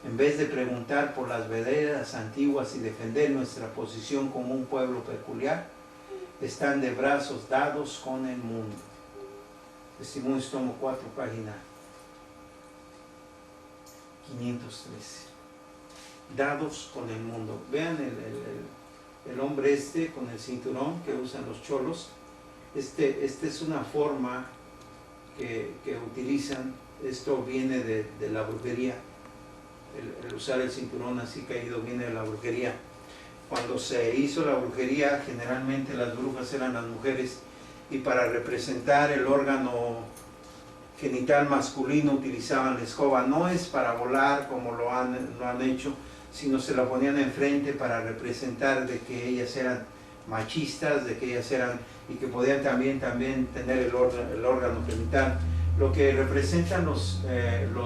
en vez de preguntar por las veredas antiguas y defender nuestra posición como un pueblo peculiar, están de brazos dados con el mundo. Testimonios, tomo 4, página 513. Dados con el mundo. Vean el hombre con el cinturón que usan los cholos. Esta es una forma que utilizan. Esto viene de la brujería. El usar el cinturón así caído viene de la brujería. Cuando se hizo la brujería, generalmente las brujas eran las mujeres, y para representar el órgano genital masculino utilizaban la escoba. No es para volar como lo han hecho, sino se la ponían enfrente para representar de que ellas eran machistas, de que ellas eran, y que podían también tener el órgano genital. Lo que representan los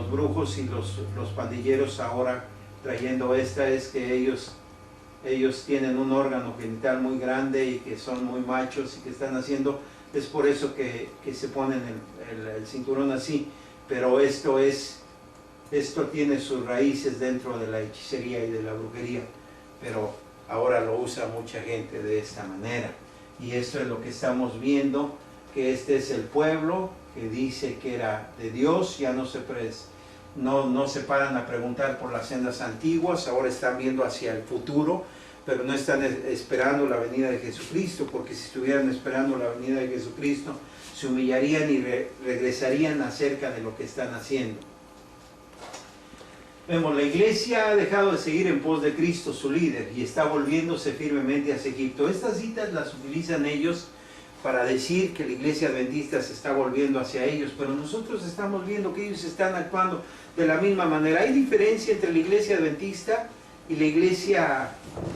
brujos y los pandilleros ahora trayendo esta es que ellos tienen un órgano genital muy grande y que son muy machos y que están haciendo, es por eso que se ponen el cinturón así. Pero esto tiene sus raíces dentro de la hechicería y de la brujería, pero ahora lo usa mucha gente de esta manera. Y esto es lo que estamos viendo, que este es el pueblo que dice que era de Dios. Ya no se paran a preguntar por las sendas antiguas, ahora están viendo hacia el futuro, pero no están esperando la venida de Jesucristo, porque si estuvieran esperando la venida de Jesucristo, se humillarían y regresarían acerca de lo que están haciendo. Vemos, la iglesia ha dejado de seguir en pos de Cristo, su líder, y está volviéndose firmemente hacia Egipto. Estas citas las utilizan ellos para decir que la iglesia adventista se está volviendo hacia ellos, pero nosotros estamos viendo que ellos están actuando de la misma manera. Hay diferencia entre la iglesia adventista y la iglesia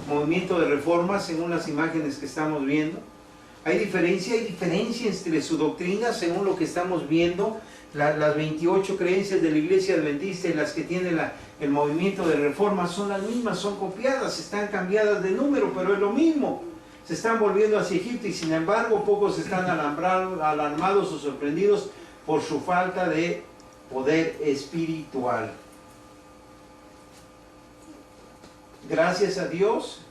movimiento de reforma, según las imágenes que estamos viendo. Hay diferencia entre su doctrina, según lo que estamos viendo. Las 28 creencias de la iglesia adventista y las que tiene el movimiento de reforma son las mismas, son copiadas, están cambiadas de número, pero es lo mismo. Se están volviendo hacia Egipto, y sin embargo pocos están alarmados o sorprendidos por su falta de poder espiritual. Gracias a Dios,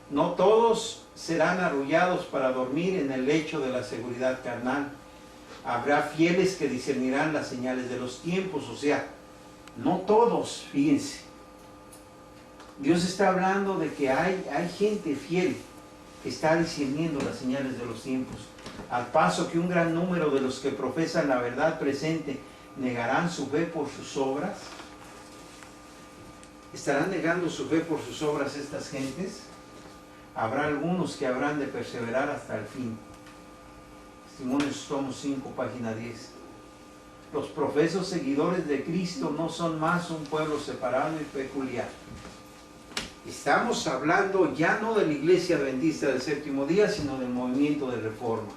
no todos serán arrullados para dormir en el lecho de la seguridad carnal. Habrá fieles que discernirán las señales de los tiempos. O sea, no todos, fíjense. Dios está hablando de que hay gente fiel que está discerniendo las señales de los tiempos, al paso que un gran número de los que profesan la verdad presente ¿Negarán su fe por sus obras? ¿Estarán negando su fe por sus obras estas gentes? Habrá algunos que habrán de perseverar hasta el fin. Testimonios, tomo 5, página 10. Los profesos seguidores de Cristo no son más un pueblo separado y peculiar. Estamos hablando ya no de la Iglesia Adventista del Séptimo Día, sino del movimiento de Reforma.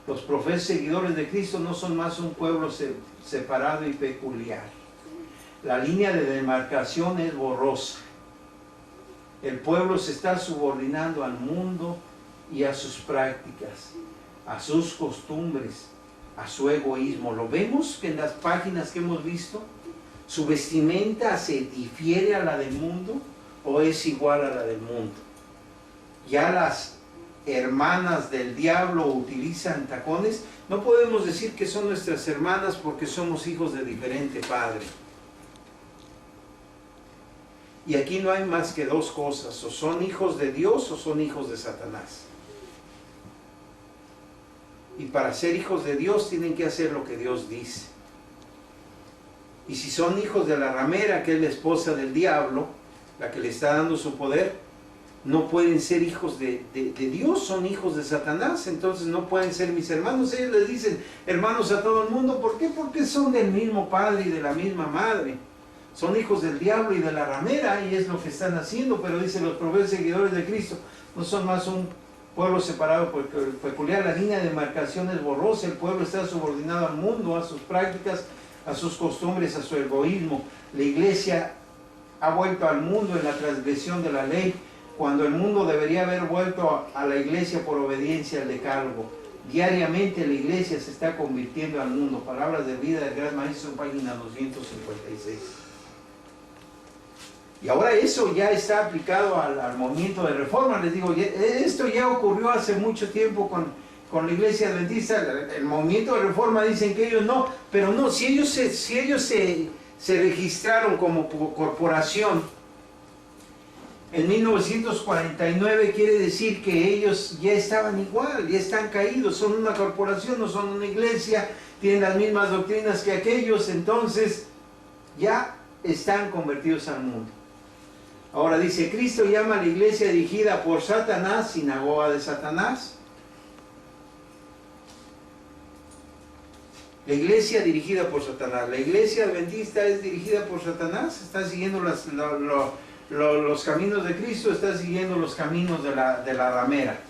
Los profesos seguidores de Cristo no son más un pueblo separado y peculiar. La línea de demarcación es borrosa. El pueblo se está subordinando al mundo y a sus prácticas, a sus costumbres, a su egoísmo. ¿Lo vemos en las páginas que hemos visto? ¿Su vestimenta se difiere a la del mundo o es igual a la del mundo? Ya las hermanas del diablo utilizan tacones. No podemos decir que son nuestras hermanas porque somos hijos de diferente padre. Y aquí no hay más que dos cosas: o son hijos de Dios o son hijos de Satanás. Y para ser hijos de Dios tienen que hacer lo que Dios dice. Y si son hijos de la ramera, que es la esposa del diablo, la que le está dando su poder, no pueden ser hijos de Dios, son hijos de Satanás. Entonces no pueden ser mis hermanos. Ellos les dicen hermanos a todo el mundo. ¿Por qué? Porque son del mismo padre y de la misma madre. Son hijos del diablo y de la ramera, y es lo que están haciendo. Pero dicen los profetas seguidores de Cristo no son más un pueblo separado peculiar. La línea de demarcación es borrosa. El pueblo está subordinado al mundo, a sus prácticas, a sus costumbres, a su egoísmo. La iglesia ha vuelto al mundo en la transgresión de la ley, cuando el mundo debería haber vuelto a la iglesia por obediencia al decálogo. Diariamente la iglesia se está convirtiendo al mundo. Palabras de vida del Gran Maestro, página 256. Y ahora eso ya está aplicado al movimiento de Reforma. Les digo, esto ya ocurrió hace mucho tiempo con la Iglesia Adventista. El movimiento de Reforma dicen que ellos no, pero no, si ellos se registraron como corporación en 1949, quiere decir que ellos ya estaban igual, ya están caídos, son una corporación, no son una iglesia, tienen las mismas doctrinas que aquellos, entonces ya están convertidos al mundo. Ahora dice, Cristo llama a la iglesia dirigida por Satanás, sinagoga de Satanás. La iglesia dirigida por Satanás. La iglesia adventista es dirigida por Satanás, está siguiendo los caminos de Cristo, está siguiendo los caminos de la ramera.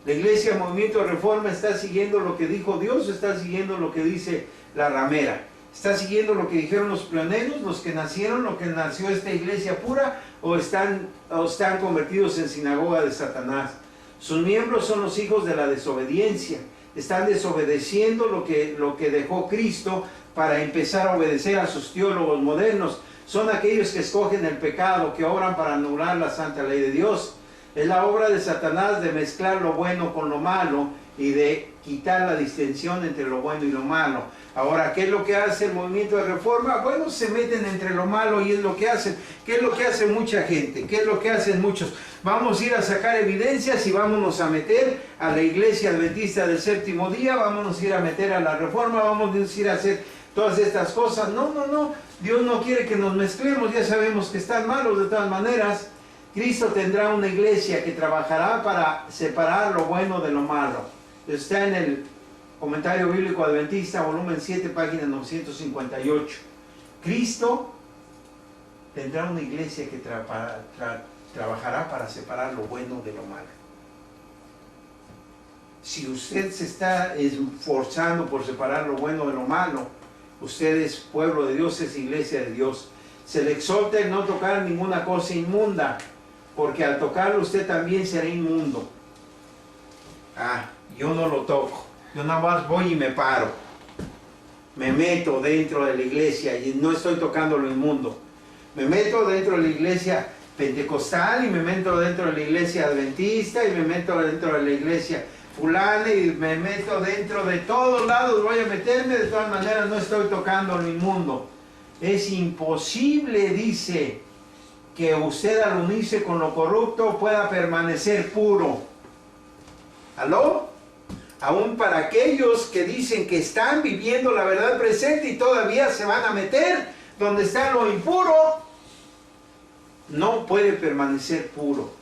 La iglesia Movimiento de Reforma está siguiendo lo que dijo Dios, está siguiendo lo que dice la ramera. ¿Está siguiendo lo que dijeron los pioneros, los que nacieron, lo que nació esta iglesia pura, o están convertidos en sinagoga de Satanás? Sus miembros son los hijos de la desobediencia. Están desobedeciendo lo que dejó Cristo para empezar a obedecer a sus teólogos modernos. Son aquellos que escogen el pecado, que obran para anular la santa ley de Dios. Es la obra de Satanás de mezclar lo bueno con lo malo y de quitar la distinción entre lo bueno y lo malo. Ahora, ¿qué es lo que hace el movimiento de Reforma? Bueno, se meten entre lo malo y es lo que hacen. ¿Qué es lo que hace mucha gente? ¿Qué es lo que hacen muchos? Vamos a ir a sacar evidencias y vámonos a meter a la iglesia adventista del séptimo día, vámonos a ir a meter a la Reforma, vamos a ir a hacer todas estas cosas. No. Dios no quiere que nos mezclemos, ya sabemos que están malos de todas maneras. Cristo tendrá una iglesia que trabajará para separar lo bueno de lo malo. Está en el Comentario Bíblico Adventista, volumen 7, página 958. Cristo tendrá una iglesia que trabajará para separar lo bueno de lo malo. Si usted se está esforzando por separar lo bueno de lo malo, usted es pueblo de Dios, es iglesia de Dios. Se le exhorta en no tocar ninguna cosa inmunda, porque al tocarlo usted también será inmundo. Yo no lo toco. Yo nada más voy y me paro. Me meto dentro de la iglesia y no estoy tocando lo inmundo. Me meto dentro de la iglesia pentecostal y me meto dentro de la iglesia adventista y me meto dentro de la iglesia fulana y me meto dentro de todos lados. Voy a meterme, de todas maneras no estoy tocando lo inmundo. Es imposible, dice, que usted al unirse con lo corrupto pueda permanecer puro. ¿Aló? aún para aquellos que dicen que están viviendo la verdad presente y todavía se van a meter donde está lo impuro, no puede permanecer puro.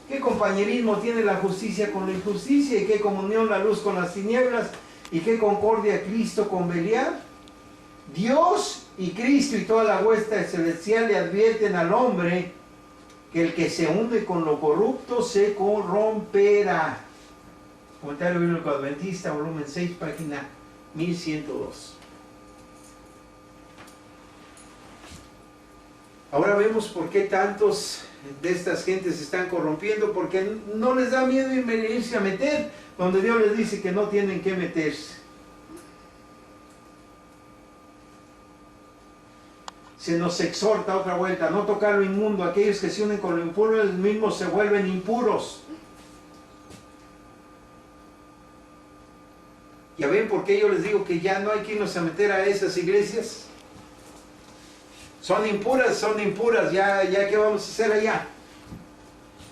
¿Qué compañerismo tiene la justicia con la injusticia? ¿Y qué comunión la luz con las tinieblas? ¿Y qué concordia Cristo con Belial? Dios y Cristo y toda la hueste celestial le advierten al hombre que el que se hunde con lo corrupto se corromperá. Comentario Bíblico Adventista, volumen 6, página 1102. Ahora vemos por qué tantos de estas gentes se están corrompiendo, porque no les da miedo irse a meter donde Dios les dice que no tienen que meterse. Se nos exhorta otra vuelta, no tocar lo inmundo. Aquellos que se unen con lo impuro, ellos mismos se vuelven impuros. ¿Ya ven por qué yo les digo que ya no hay que irnos a meter a esas iglesias? Son impuras, ya ¿qué vamos a hacer allá?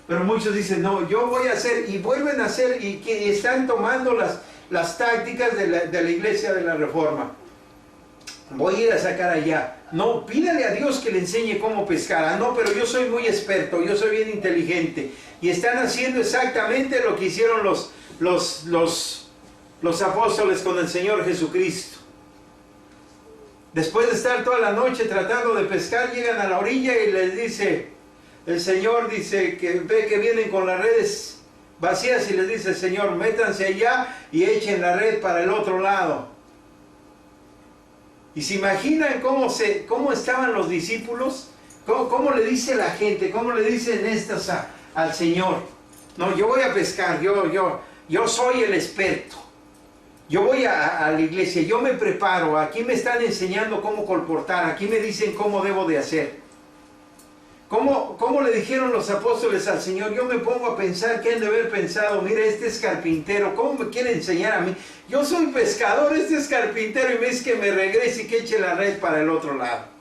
Pero muchos dicen, no, yo voy a hacer, y vuelven a hacer, y están tomando las tácticas de la iglesia de la Reforma. Voy a ir a sacar allá. No, pídale a Dios que le enseñe cómo pescar. Ah, no, pero yo soy muy experto, yo soy bien inteligente. Y están haciendo exactamente lo que hicieron los apóstoles con el Señor Jesucristo. Después de estar toda la noche tratando de pescar, llegan a la orilla y les dice, el Señor dice que ve que vienen con las redes vacías y les dice el Señor, métanse allá y echen la red para el otro lado. ¿Y se imaginan cómo estaban los discípulos? ¿Cómo le dice la gente? ¿Cómo le dicen estas al Señor? No, yo voy a pescar, yo soy el experto. Yo voy a la iglesia, yo me preparo, aquí me están enseñando cómo comportar, aquí me dicen cómo debo de hacer. ¿Cómo le dijeron los apóstoles al Señor? Yo me pongo a pensar que han de haber pensado, mira, este es carpintero, ¿cómo me quiere enseñar a mí? Yo soy pescador, este es carpintero y me dice que me regrese y que eche la red para el otro lado.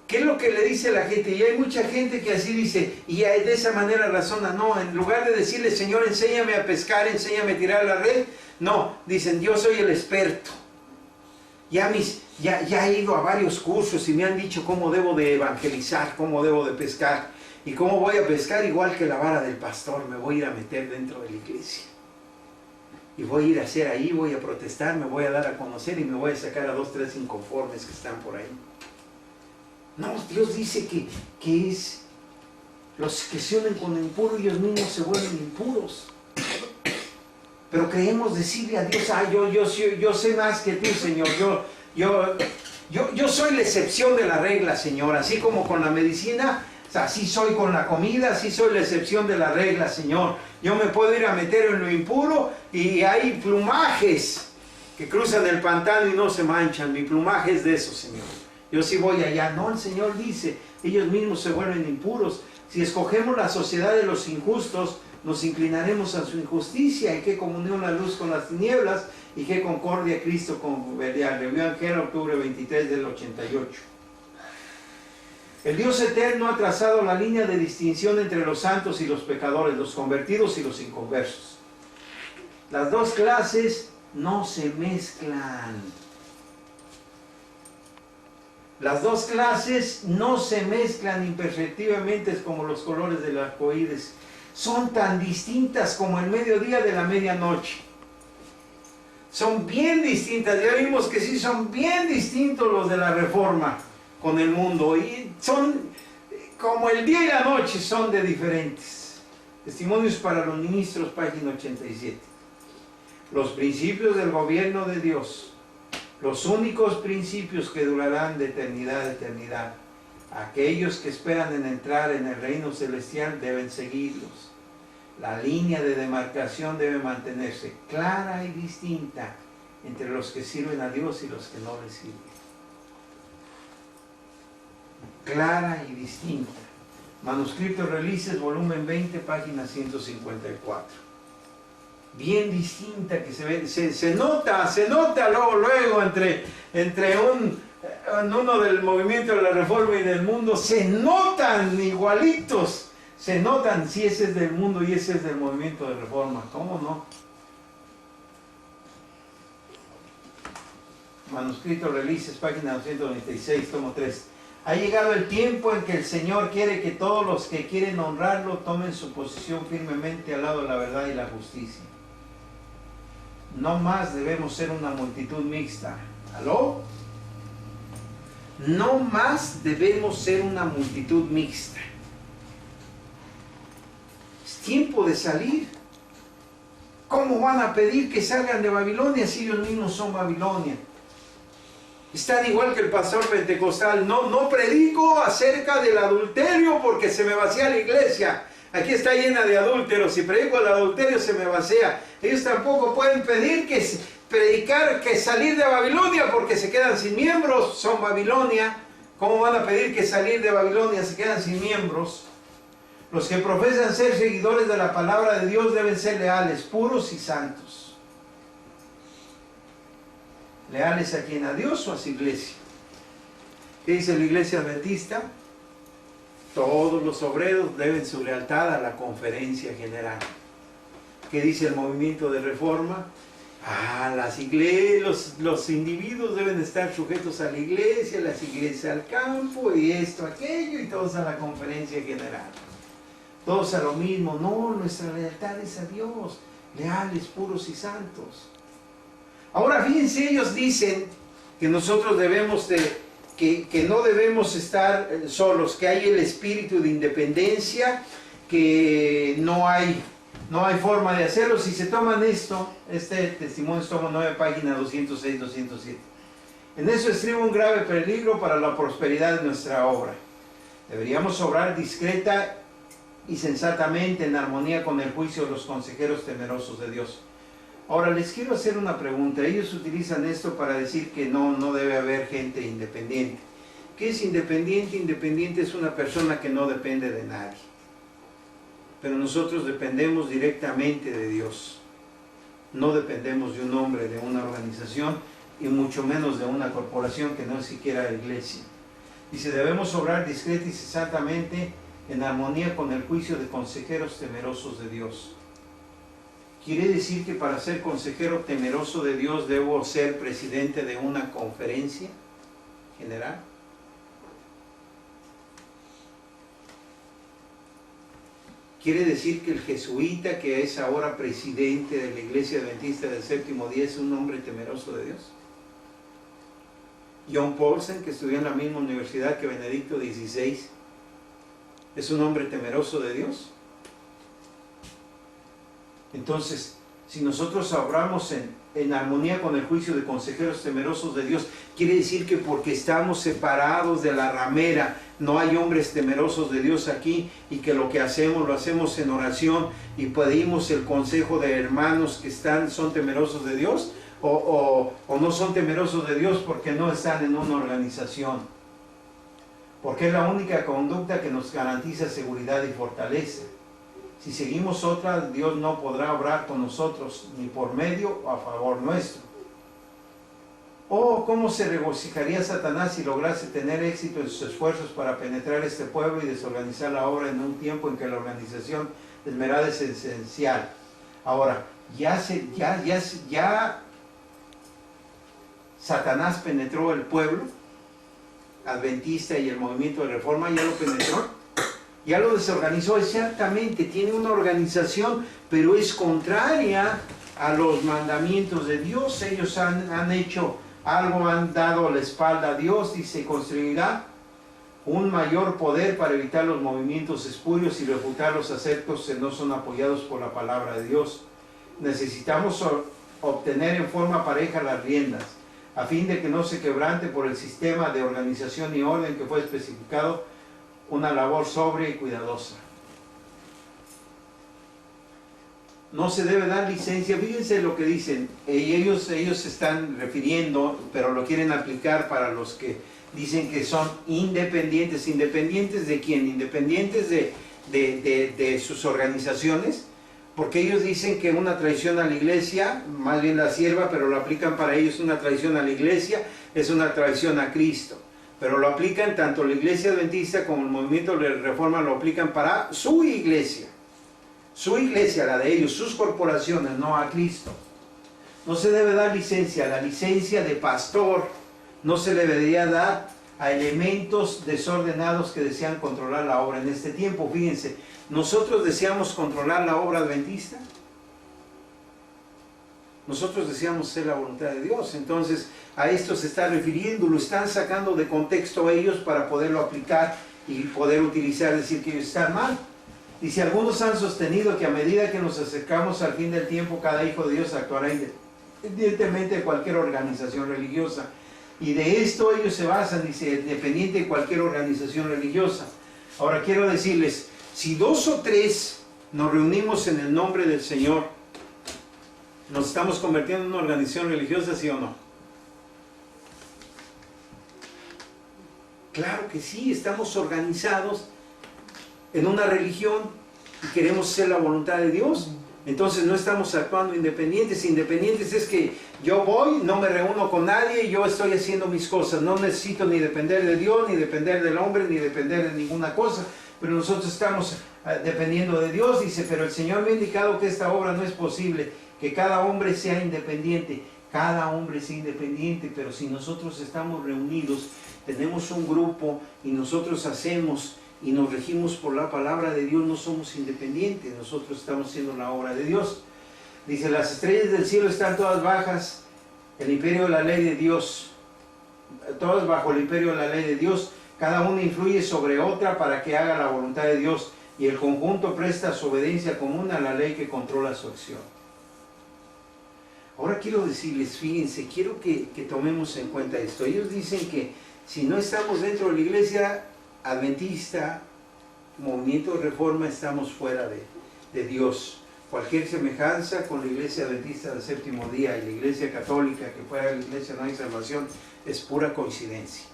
¿Qué es lo que le dice la gente? Y hay mucha gente que así dice, y de esa manera razona. No, en lugar de decirle, Señor, enséñame a pescar, enséñame a tirar la red, no, dicen, yo soy el experto. Ya he ido a varios cursos y me han dicho cómo debo de evangelizar, cómo debo de pescar. Y cómo voy a pescar igual que la vara del pastor, me voy a ir a meter dentro de la iglesia. Y voy a ir a hacer ahí, voy a protestar, me voy a dar a conocer y me voy a sacar a 2, 3 inconformes que están por ahí. No, Dios dice que es los que se unen con lo impuro, ellos mismos se vuelven impuros. Pero creemos decirle a Dios, yo sé más que tú, Señor, yo soy la excepción de la regla, Señor, así como con la medicina, así soy con la comida, así soy la excepción de la regla, Señor. Yo me puedo ir a meter en lo impuro y hay plumajes que cruzan el pantano y no se manchan, mi plumaje es de eso, Señor. Yo sí voy allá. No, el Señor dice, ellos mismos se vuelven impuros. Si escogemos la sociedad de los injustos, nos inclinaremos a su injusticia. ¿Y qué comunión la luz con las tinieblas? ¿Y qué concordia Cristo con Belial? Review Angel, octubre 23 del 88. El Dios eterno ha trazado la línea de distinción entre los santos y los pecadores, los convertidos y los inconversos. Las dos clases no se mezclan. Las dos clases no se mezclan imperceptiblemente como los colores del arco iris. Son tan distintas como el mediodía de la medianoche. Son bien distintas. Ya vimos que sí, son bien distintos los de la Reforma con el mundo. Y son como el día y la noche, son de diferentes. Testimonios para los ministros, página 87. Los principios del gobierno de Dios. Los únicos principios que durarán de eternidad a eternidad. Aquellos que esperan en entrar en el reino celestial deben seguirlos. La línea de demarcación debe mantenerse clara y distinta entre los que sirven a Dios y los que no le sirven. Clara y distinta. Manuscrito Relices, volumen 20, página 154. Bien distinta, que se nota luego entre uno del movimiento de la Reforma y del mundo, se notan igualitos Se notan si ese es del mundo y ese es del movimiento de reforma. ¿Cómo no? Manuscrito Relices, página 296, tomo 3. Ha llegado el tiempo en que el Señor quiere que todos los que quieren honrarlo tomen su posición firmemente al lado de la verdad y la justicia. No más debemos ser una multitud mixta. ¿Aló? No más debemos ser una multitud mixta. Es tiempo de salir. ¿Cómo van a pedir que salgan de Babilonia si ellos mismos son Babilonia? Están igual que el pastor pentecostal. No predico acerca del adulterio porque se me vacía la iglesia. Aquí está llena de adúlteros. Si predico el adulterio se me vacía. Ellos tampoco pueden predicar que salir de Babilonia porque se quedan sin miembros. Son Babilonia. ¿Cómo van a pedir que salir de Babilonia se quedan sin miembros? Los que profesan ser seguidores de la palabra de Dios deben ser leales, puros y santos. ¿Leales a quién? ¿A Dios o a su iglesia? ¿Qué dice la iglesia adventista? Todos los obreros deben su lealtad a la conferencia general. ¿Qué dice el movimiento de reforma? Las iglesias, los individuos deben estar sujetos a la iglesia, las iglesias al campo, y esto, aquello, y todos a la conferencia general. Todos a lo mismo. No, nuestra lealtad es a Dios, leales, puros y santos. Ahora fíjense, ellos dicen que nosotros debemos que no debemos estar solos, que hay el espíritu de independencia, que no hay forma de hacerlo. Si se toman este testimonio es tomo 9, página 206-207. En eso escribe un grave peligro para la prosperidad de nuestra obra. Deberíamos obrar discreta y sensatamente en armonía con el juicio de los consejeros temerosos de Dios. Ahora les quiero hacer una pregunta. Ellos utilizan esto para decir que no debe haber gente independiente. ¿Qué es independiente? Independiente es una persona que no depende de nadie. Pero nosotros dependemos directamente de Dios. No dependemos de un hombre, de una organización, y mucho menos de una corporación que no es siquiera la iglesia. Dice, debemos obrar discreta y sensatamente en armonía con el juicio de consejeros temerosos de Dios. ¿Quiere decir que para ser consejero temeroso de Dios debo ser presidente de una conferencia general? ¿Quiere decir que el jesuita que es ahora presidente de la Iglesia Adventista del Séptimo Día es un hombre temeroso de Dios? John Paulsen, que estudió en la misma universidad que Benedicto XVI, ¿es un hombre temeroso de Dios? Entonces, si nosotros obramos en armonía con el juicio de consejeros temerosos de Dios, quiere decir que porque estamos separados de la ramera, no hay hombres temerosos de Dios aquí, y que lo que hacemos, lo hacemos en oración y pedimos el consejo de hermanos que son temerosos de Dios, o no son temerosos de Dios porque no están en una organización. Porque es la única conducta que nos garantiza seguridad y fortaleza. Si seguimos otra, Dios no podrá obrar con nosotros, ni por medio o a favor nuestro. Oh, cómo se regocijaría Satanás si lograse tener éxito en sus esfuerzos para penetrar este pueblo y desorganizar la obra en un tiempo en que la organización esmerada es esencial. Ahora, ya Satanás penetró el pueblo adventista y el movimiento de reforma, ya lo penetró. Ya lo desorganizó, exactamente, tiene una organización, pero es contraria a los mandamientos de Dios. Ellos han hecho algo, han dado la espalda a Dios, y se construirá un mayor poder para evitar los movimientos espurios y refutar los aceptos que no son apoyados por la palabra de Dios. Necesitamos obtener en forma pareja las riendas, a fin de que no se quebrante por el sistema de organización y orden que fue especificado, una labor sobria y cuidadosa. No se debe dar licencia. Fíjense lo que dicen. Ellos se están refiriendo, pero lo quieren aplicar para los que dicen que son independientes. ¿Independientes de quién? Independientes de sus organizaciones, porque ellos dicen que una traición a la iglesia, más bien la sierva, pero lo aplican para ellos, una traición a la iglesia es una traición a Cristo. pero lo aplican tanto la iglesia adventista como el movimiento de reforma, lo aplican para su iglesia, la de ellos, sus corporaciones, no a Cristo. No se debe dar licencia, la licencia de pastor no se le debería dar a elementos desordenados que desean controlar la obra en este tiempo. Fíjense, nosotros deseamos controlar la obra adventista. Nosotros deseamos hacer la voluntad de Dios. Entonces a esto se está refiriendo, lo están sacando de contexto ellos para poderlo aplicar y poder utilizar, decir que ellos están mal. Y si algunos han sostenido que a medida que nos acercamos al fin del tiempo, cada hijo de Dios actuará independientemente de cualquier organización religiosa. Y de esto ellos se basan, dice, independiente de cualquier organización religiosa. Ahora quiero decirles, si 2 o 3 nos reunimos en el nombre del Señor, ¿nos estamos convirtiendo en una organización religiosa, sí o no? Claro que sí, estamos organizados en una religión y queremos hacer la voluntad de Dios. Entonces no estamos actuando independientes. Independientes es que yo voy, no me reúno con nadie, yo estoy haciendo mis cosas. No necesito ni depender de Dios, ni depender del hombre, ni depender de ninguna cosa. Pero nosotros estamos dependiendo de Dios. Dice, pero el Señor me ha indicado que esta obra no es posible, que cada hombre sea independiente. Cada hombre sea independiente, pero si nosotros estamos reunidos, tenemos un grupo y nosotros hacemos y nos regimos por la palabra de Dios, no somos independientes, nosotros estamos haciendo la obra de Dios. Dice, las estrellas del cielo están todas bajas, el imperio de la ley de Dios, todas bajo el imperio de la ley de Dios, cada una influye sobre otra para que haga la voluntad de Dios, y el conjunto presta su obediencia común a la ley que controla su acción. Ahora quiero decirles, fíjense, quiero que tomemos en cuenta esto. Ellos dicen que si no estamos dentro de la iglesia adventista, movimiento de reforma, estamos fuera de Dios. Cualquier semejanza con la iglesia adventista del séptimo día y la iglesia católica, que fuera la iglesia no hay salvación, es pura coincidencia.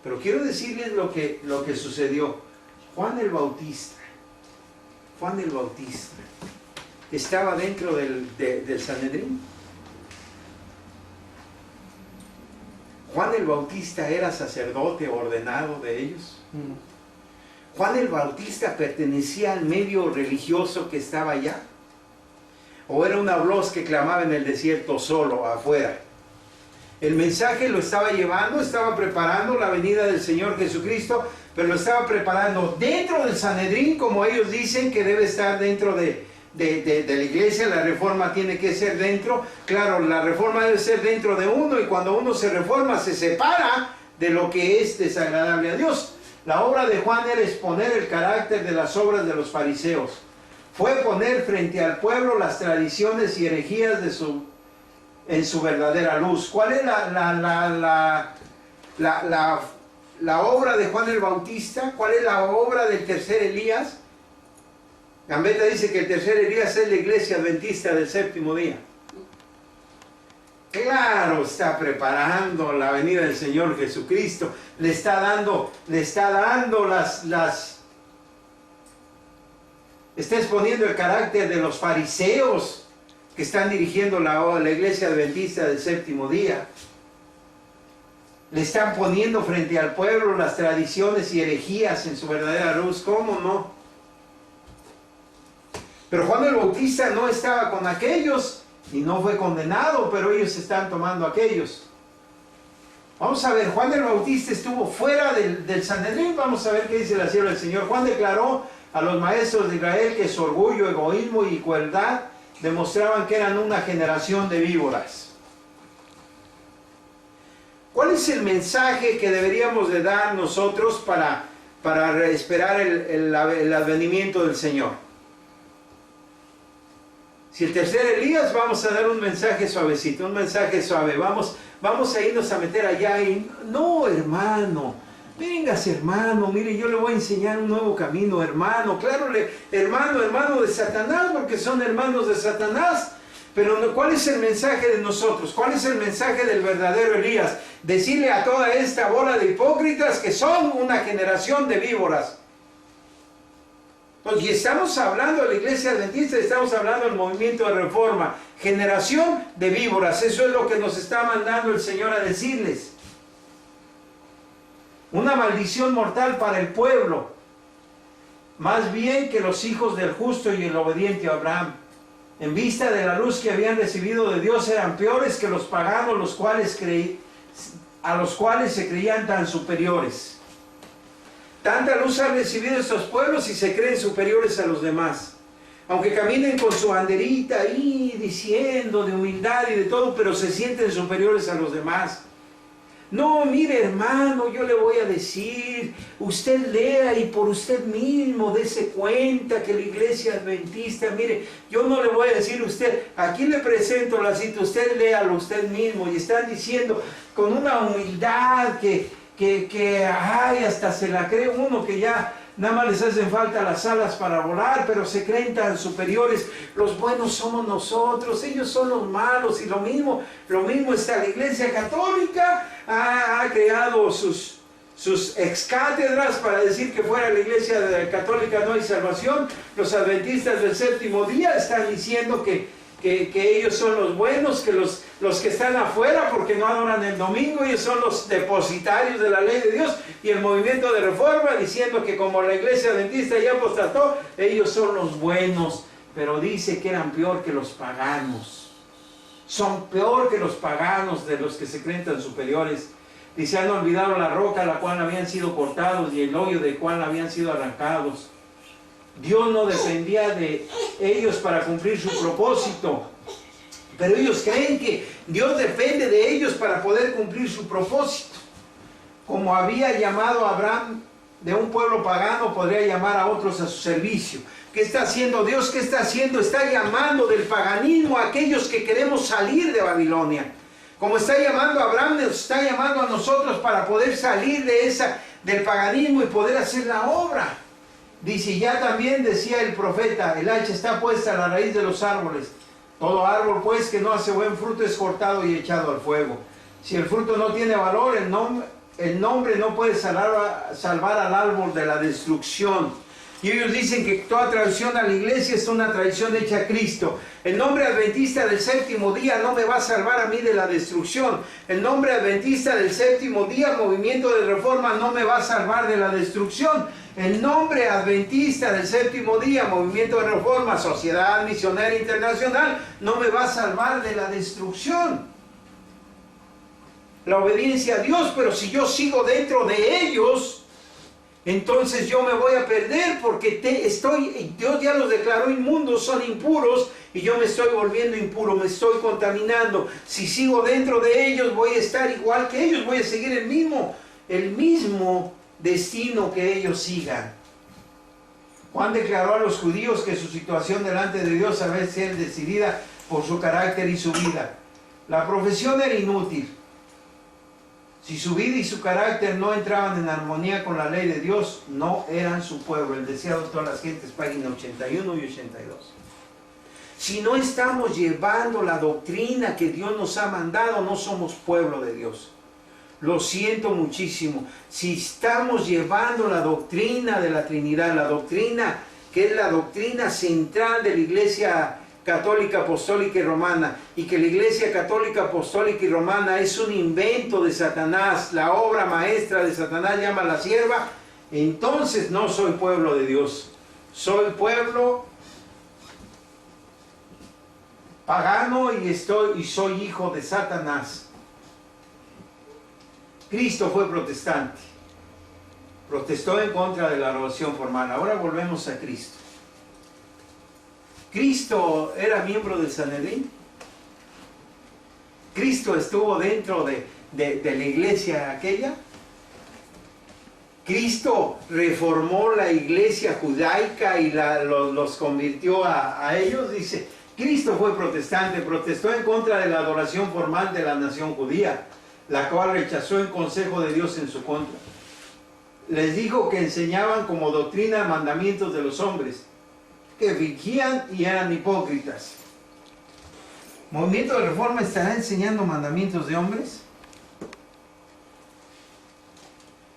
Pero quiero decirles lo que sucedió. Juan el Bautista estaba dentro del Sanedrín. Juan el Bautista era sacerdote ordenado de ellos. Juan el Bautista pertenecía al medio religioso que estaba allá. O era una voz que clamaba en el desierto solo, afuera. El mensaje lo estaba llevando, estaba preparando la venida del Señor Jesucristo, pero lo estaba preparando dentro del Sanedrín, como ellos dicen que debe estar dentro de la iglesia. La reforma tiene que ser dentro. Claro, la reforma debe ser dentro de uno, y cuando uno se reforma se separa de lo que es desagradable a Dios. La obra de Juan era exponer el carácter de las obras de los fariseos. Fue poner frente al pueblo las tradiciones y herejías en su verdadera luz. ¿Cuál es la obra de Juan el Bautista? ¿Cuál es la obra del tercer Elías? Gambetta dice que el tercer Elías es la iglesia adventista del séptimo día. Claro, está preparando la venida del Señor Jesucristo. Le está dando está exponiendo el carácter de los fariseos que están dirigiendo la iglesia adventista del séptimo día. Le están poniendo frente al pueblo las tradiciones y herejías en su verdadera luz. ¿Cómo no? Pero Juan el Bautista no estaba con aquellos y no fue condenado, pero ellos están tomando aquellos. Vamos a ver, Juan el Bautista estuvo fuera del Sanedrín. Vamos a ver qué dice la sierva del Señor. Juan declaró a los maestros de Israel que su orgullo, egoísmo y crueldad demostraban que eran una generación de víboras. ¿Cuál es el mensaje que deberíamos de dar nosotros para esperar el advenimiento del Señor? Si el tercer Elías, vamos a dar un mensaje suavecito, un mensaje suave. Vamos a irnos a meter allá y... No, hermano, véngase, hermano, mire, yo le voy a enseñar un nuevo camino, hermano. Claro, hermano de Satanás, porque son hermanos de Satanás. Pero ¿cuál es el mensaje de nosotros? ¿Cuál es el mensaje del verdadero Elías? Decirle a toda esta bola de hipócritas que son una generación de víboras. Y estamos hablando de la iglesia adventista, estamos hablando del movimiento de reforma. Generación de víboras, eso es lo que nos está mandando el Señor a decirles. una maldición mortal para el pueblo, más bien que los hijos del justo y el obediente Abraham, en vista de la luz que habían recibido de Dios, eran peores que los paganos, a los cuales se creían tan superiores. Tanta luz han recibido estos pueblos y se creen superiores a los demás. Aunque caminen con su banderita ahí diciendo de humildad y de todo, pero se sienten superiores a los demás. No, mire hermano, yo le voy a decir, usted lea y por usted mismo dése cuenta que la iglesia adventista, mire, yo no le voy a decir a usted, aquí le presento la cita, usted léalo usted mismo, y están diciendo con una humildad que ay, hasta se la cree uno, que ya nada más les hacen falta las alas para volar, pero se creen tan superiores. Los buenos somos nosotros, ellos son los malos. Y lo mismo está la Iglesia Católica, ha creado sus excátedras para decir que fuera la Iglesia Católica no hay salvación. Los adventistas del séptimo día están diciendo que ellos son los buenos, que los que están afuera porque no adoran el domingo, ellos son los depositarios de la ley de Dios, y el movimiento de reforma diciendo que como la iglesia adventista ya apostató, ellos son los buenos, pero dice que eran peor que los paganos, son peor que los paganos, de los que se creen tan superiores. Dice, han olvidado la roca a la cual habían sido cortados y el hoyo del cual habían sido arrancados. Dios no dependía de ellos para cumplir su propósito, pero ellos creen que Dios depende de ellos para poder cumplir su propósito. Como había llamado a Abraham de un pueblo pagano, podría llamar a otros a su servicio. ¿Qué está haciendo Dios? ¿Qué está haciendo? Está llamando del paganismo a aquellos que queremos salir de Babilonia. Como está llamando a Abraham, nos está llamando a nosotros para poder salir del paganismo y poder hacer la obra. Dice, ya también decía el profeta, el hacha está puesta a la raíz de los árboles. Todo árbol pues que no hace buen fruto es cortado y echado al fuego. Si el fruto no tiene valor, el nombre no puede salvar al árbol de la destrucción. Y ellos dicen que toda traición a la iglesia es una traición hecha a Cristo. El nombre adventista del séptimo día no me va a salvar a mí de la destrucción. El nombre adventista del séptimo día, movimiento de reforma, no me va a salvar de la destrucción. El nombre adventista del séptimo día, movimiento de reforma, sociedad misionera internacional, no me va a salvar de la destrucción. La obediencia a Dios, pero si yo sigo dentro de ellos, entonces yo me voy a perder, porque Dios ya los declaró inmundos, son impuros, y yo me estoy volviendo impuro, me estoy contaminando. Si sigo dentro de ellos, voy a estar igual que ellos, voy a seguir el mismo destino que ellos sigan. Juan declaró a los judíos que su situación delante de Dios debe ser decidida por su carácter y su vida. La profesión era inútil. Si su vida y su carácter no entraban en armonía con la ley de Dios, no eran su pueblo. El deseado de todas las gentes, página 81 y 82. Si no estamos llevando la doctrina que Dios nos ha mandado, no somos pueblo de Dios. Lo siento muchísimo. Si estamos llevando la doctrina de la Trinidad, la doctrina que es la doctrina central de la Iglesia Católica, Apostólica y Romana, y que la Iglesia Católica, Apostólica y Romana es un invento de Satanás, la obra maestra de Satanás, llama la sierva, entonces no soy pueblo de Dios. Soy pueblo pagano y soy hijo de Satanás. Cristo fue protestante, protestó en contra de la adoración formal. Ahora volvemos a Cristo. Cristo era miembro del Sanedrín. Cristo estuvo dentro de la iglesia aquella. Cristo reformó la iglesia judaica y los convirtió a ellos. Dice, Cristo fue protestante, protestó en contra de la adoración formal de la nación judía, la cual rechazó el consejo de Dios en su contra. Les dijo que enseñaban como doctrina mandamientos de los hombres, que fingían y eran hipócritas. ¿Movimiento de Reforma estará enseñando mandamientos de hombres?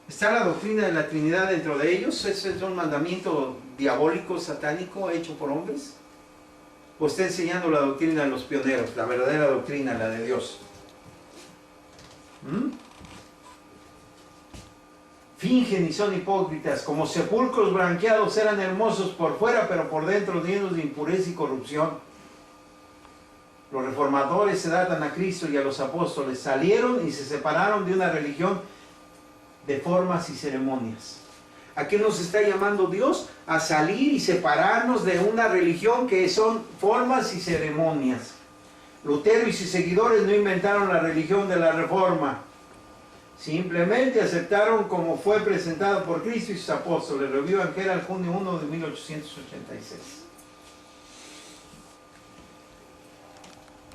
¿Está la doctrina de la Trinidad dentro de ellos? ¿Ese es un mandamiento diabólico, satánico, hecho por hombres? ¿O está enseñando la doctrina de los pioneros, la verdadera doctrina, la de Dios? Fingen y son hipócritas, como sepulcros blanqueados eran hermosos por fuera, pero por dentro llenos de impureza y corrupción. Los reformadores se datan a Cristo y a los apóstoles, salieron y se separaron de una religión de formas y ceremonias. ¿A qué nos está llamando Dios? A salir y separarnos de una religión que son formas y ceremonias. Lutero y sus seguidores no inventaron la religión de la Reforma. Simplemente aceptaron como fue presentado por Cristo y sus apóstoles. Review and Herald, junio 1 de 1886.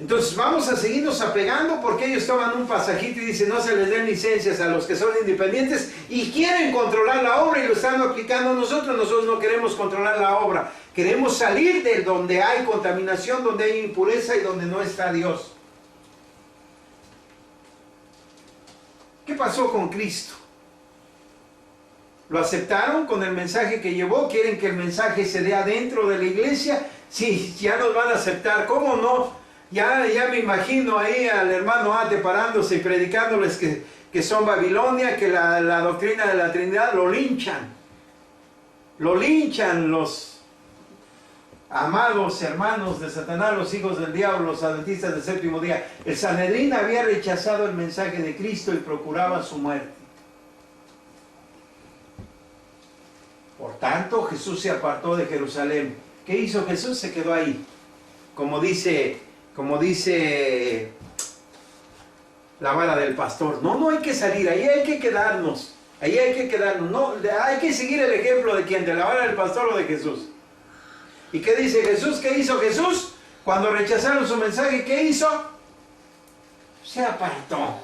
Entonces vamos a seguirnos apegando porque ellos toman un pasajito y dicen no se les den licencias a los que son independientes y quieren controlar la obra y lo están aplicando a nosotros. Nosotros no queremos controlar la obra. Queremos salir de donde hay contaminación, donde hay impureza y donde no está Dios. ¿Qué pasó con Cristo? ¿Lo aceptaron con el mensaje que llevó? ¿Quieren que el mensaje se dé adentro de la iglesia? Sí, ya nos van a aceptar. ¿Cómo no? Ya me imagino ahí al hermano Ate parándose y predicándoles que son Babilonia, que la doctrina de la Trinidad. Lo linchan. Lo linchan los amados hermanos de Satanás, los hijos del diablo, los adventistas del séptimo día. El Sanedrín había rechazado el mensaje de Cristo y procuraba su muerte. Por tanto, Jesús se apartó de Jerusalén. ¿Qué hizo Jesús? Se quedó ahí. Como dice la vara del pastor. No hay que salir, ahí hay que quedarnos. Ahí hay que quedarnos. No, hay que seguir el ejemplo de quién, de la vara del pastor o de Jesús. ¿Y qué dice Jesús? ¿Qué hizo Jesús? Cuando rechazaron su mensaje, ¿qué hizo? Se apartó.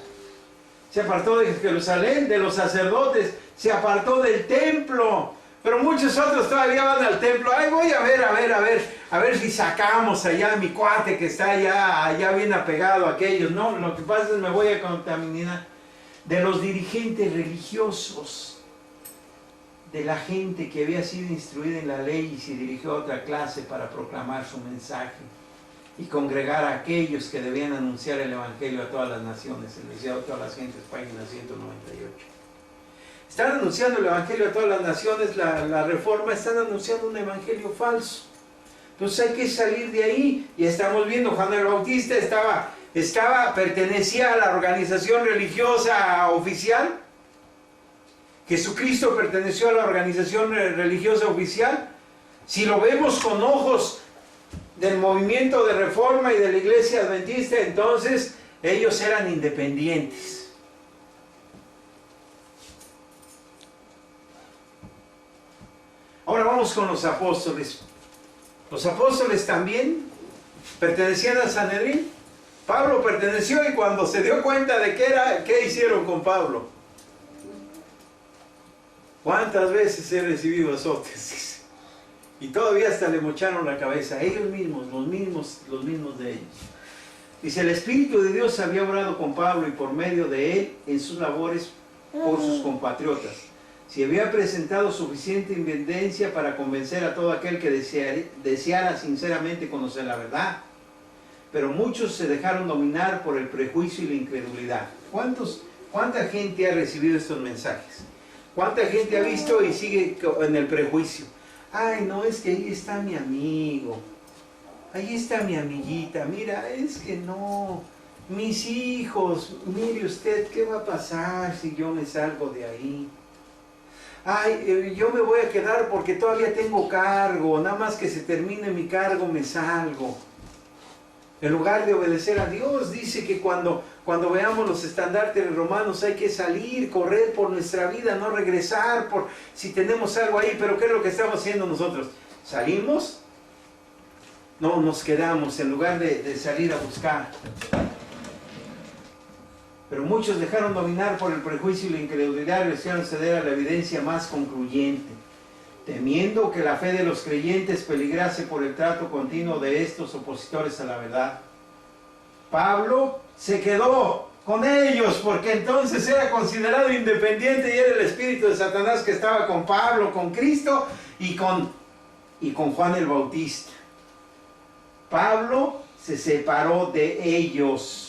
Se apartó de Jerusalén, de los sacerdotes, se apartó del templo. Pero muchos otros todavía van al templo. Ay, voy a ver si sacamos allá a mi cuate que está allá bien apegado a aquellos. No, lo que pasa es que me voy a contaminar. De los dirigentes religiosos, de la gente que había sido instruida en la ley y se dirigió a otra clase para proclamar su mensaje y congregar a aquellos que debían anunciar el evangelio a todas las naciones. El deseado a todas las gentes, página 198. Están anunciando el evangelio a todas las naciones, la reforma, están anunciando un evangelio falso. Entonces hay que salir de ahí. Y estamos viendo, Juan el Bautista pertenecía a la organización religiosa oficial. Jesucristo perteneció a la organización religiosa oficial. Si lo vemos con ojos del movimiento de reforma y de la iglesia adventista, entonces ellos eran independientes. Ahora vamos con los apóstoles. Los apóstoles también pertenecían al Sanedrín. Pablo perteneció y cuando se dio cuenta de qué era, ¿qué hicieron con Pablo? ¿Cuántas veces he recibido azotes? Y todavía hasta le mocharon la cabeza. Ellos mismos, los mismos de ellos. Dice, el Espíritu de Dios había obrado con Pablo y por medio de él en sus labores por sus compatriotas. Si había presentado suficiente evidencia para convencer a todo aquel que deseara sinceramente conocer la verdad. Pero muchos se dejaron dominar por el prejuicio y la incredulidad. ¿Cuánta gente ha recibido estos mensajes? ¿Cuánta gente ha visto y sigue en el prejuicio? Ay, no, es que ahí está mi amigo. Ahí está mi amiguita. Mira, es que no. Mis hijos, mire usted, ¿qué va a pasar si yo me salgo de ahí? Ay, yo me voy a quedar porque todavía tengo cargo. Nada más que se termine mi cargo me salgo. En lugar de obedecer a Dios, dice que cuando veamos los estandartes romanos hay que salir, correr por nuestra vida, no regresar por si tenemos algo ahí. Pero ¿qué es lo que estamos haciendo nosotros? ¿Salimos? No, nos quedamos en lugar de salir a buscar. Pero muchos dejaron dominar por el prejuicio y la incredulidad y desearon ceder a la evidencia más concluyente, temiendo que la fe de los creyentes peligrase por el trato continuo de estos opositores a la verdad. Pablo se quedó con ellos porque entonces era considerado independiente y era el espíritu de Satanás que estaba con Pablo, con Cristo y con Juan el Bautista. Pablo se separó de ellos.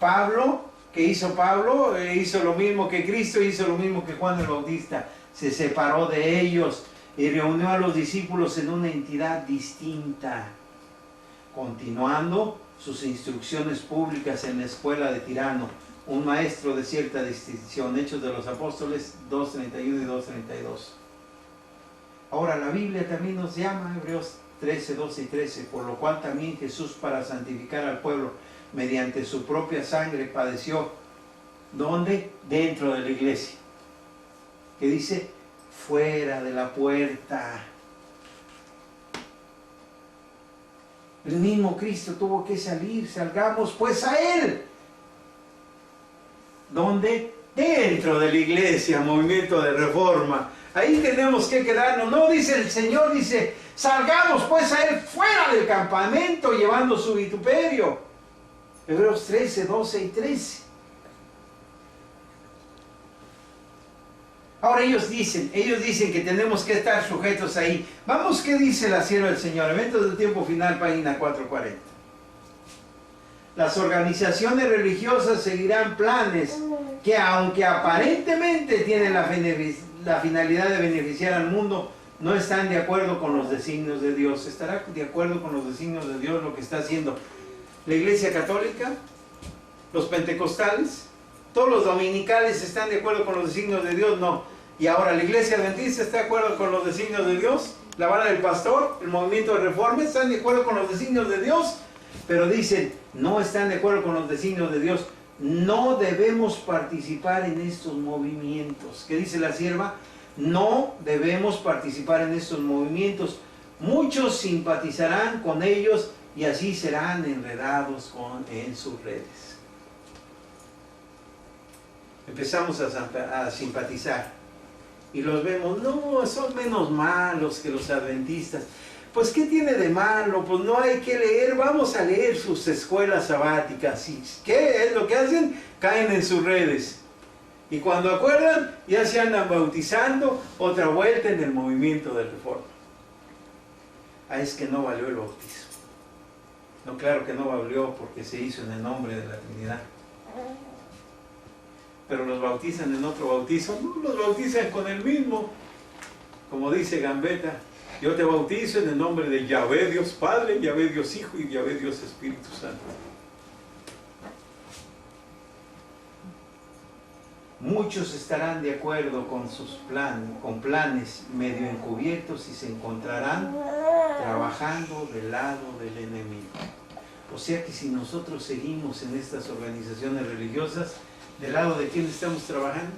Pablo ¿Qué hizo Pablo? Hizo lo mismo que Cristo, hizo lo mismo que Juan el Bautista. Se separó de ellos y reunió a los discípulos en una entidad distinta, continuando sus instrucciones públicas en la escuela de Tirano, un maestro de cierta distinción. Hechos de los Apóstoles 2:31 y 2:32. Ahora la Biblia también nos llama, Hebreos 13, 12 y 13, por lo cual también Jesús, para santificar al pueblo mediante su propia sangre, padeció. ¿Dónde? Dentro de la iglesia. ¿Qué dice? Fuera de la puerta. El mismo Cristo tuvo que salir. Salgamos pues a Él. ¿Dónde? Dentro de la iglesia, movimiento de reforma. Ahí tenemos que quedarnos. No dice el Señor, dice, salgamos pues a Él fuera del campamento llevando su vituperio. Hebreos 13, 12 y 13. Ahora ellos dicen que tenemos que estar sujetos ahí. Vamos, ¿qué dice la sierva del Señor? Eventos del tiempo final, página 440. Las organizaciones religiosas seguirán planes que, aunque aparentemente tienen la finalidad de beneficiar al mundo, no están de acuerdo con los designios de Dios. ¿Estará de acuerdo con los designios de Dios lo que está haciendo la Iglesia Católica? ¿Los pentecostales? ¿Todos los dominicales están de acuerdo con los designios de Dios? No. ¿Y ahora la Iglesia Adventista está de acuerdo con los designios de Dios? ¿La vara del pastor? ¿El movimiento de reforma? ¿Están de acuerdo con los designios de Dios? Pero dicen, no están de acuerdo con los designios de Dios. No debemos participar en estos movimientos. ¿Qué dice la sierva? No debemos participar en estos movimientos. Muchos simpatizarán con ellos y así serán enredados en sus redes. Empezamos a simpatizar y los vemos, no, son menos malos que los adventistas. Pues ¿qué tiene de malo? Pues no hay que leer, vamos a leer sus escuelas sabáticas. ¿Y qué es lo que hacen? Caen en sus redes. Y cuando acuerdan, ya se andan bautizando, otra vuelta en el movimiento de reforma. Ah, es que no valió el bautismo. No, claro que no valió porque se hizo en el nombre de la Trinidad. Pero los bautizan en otro bautizo, no, los bautizan con el mismo. Como dice Gambetta, yo te bautizo en el nombre de Yahvé Dios Padre, Yahvé Dios Hijo y Yahvé Dios Espíritu Santo. Muchos estarán de acuerdo con sus planes medio encubiertos y se encontrarán trabajando del lado del enemigo. O sea que si nosotros seguimos en estas organizaciones religiosas, ¿del lado de quién estamos trabajando?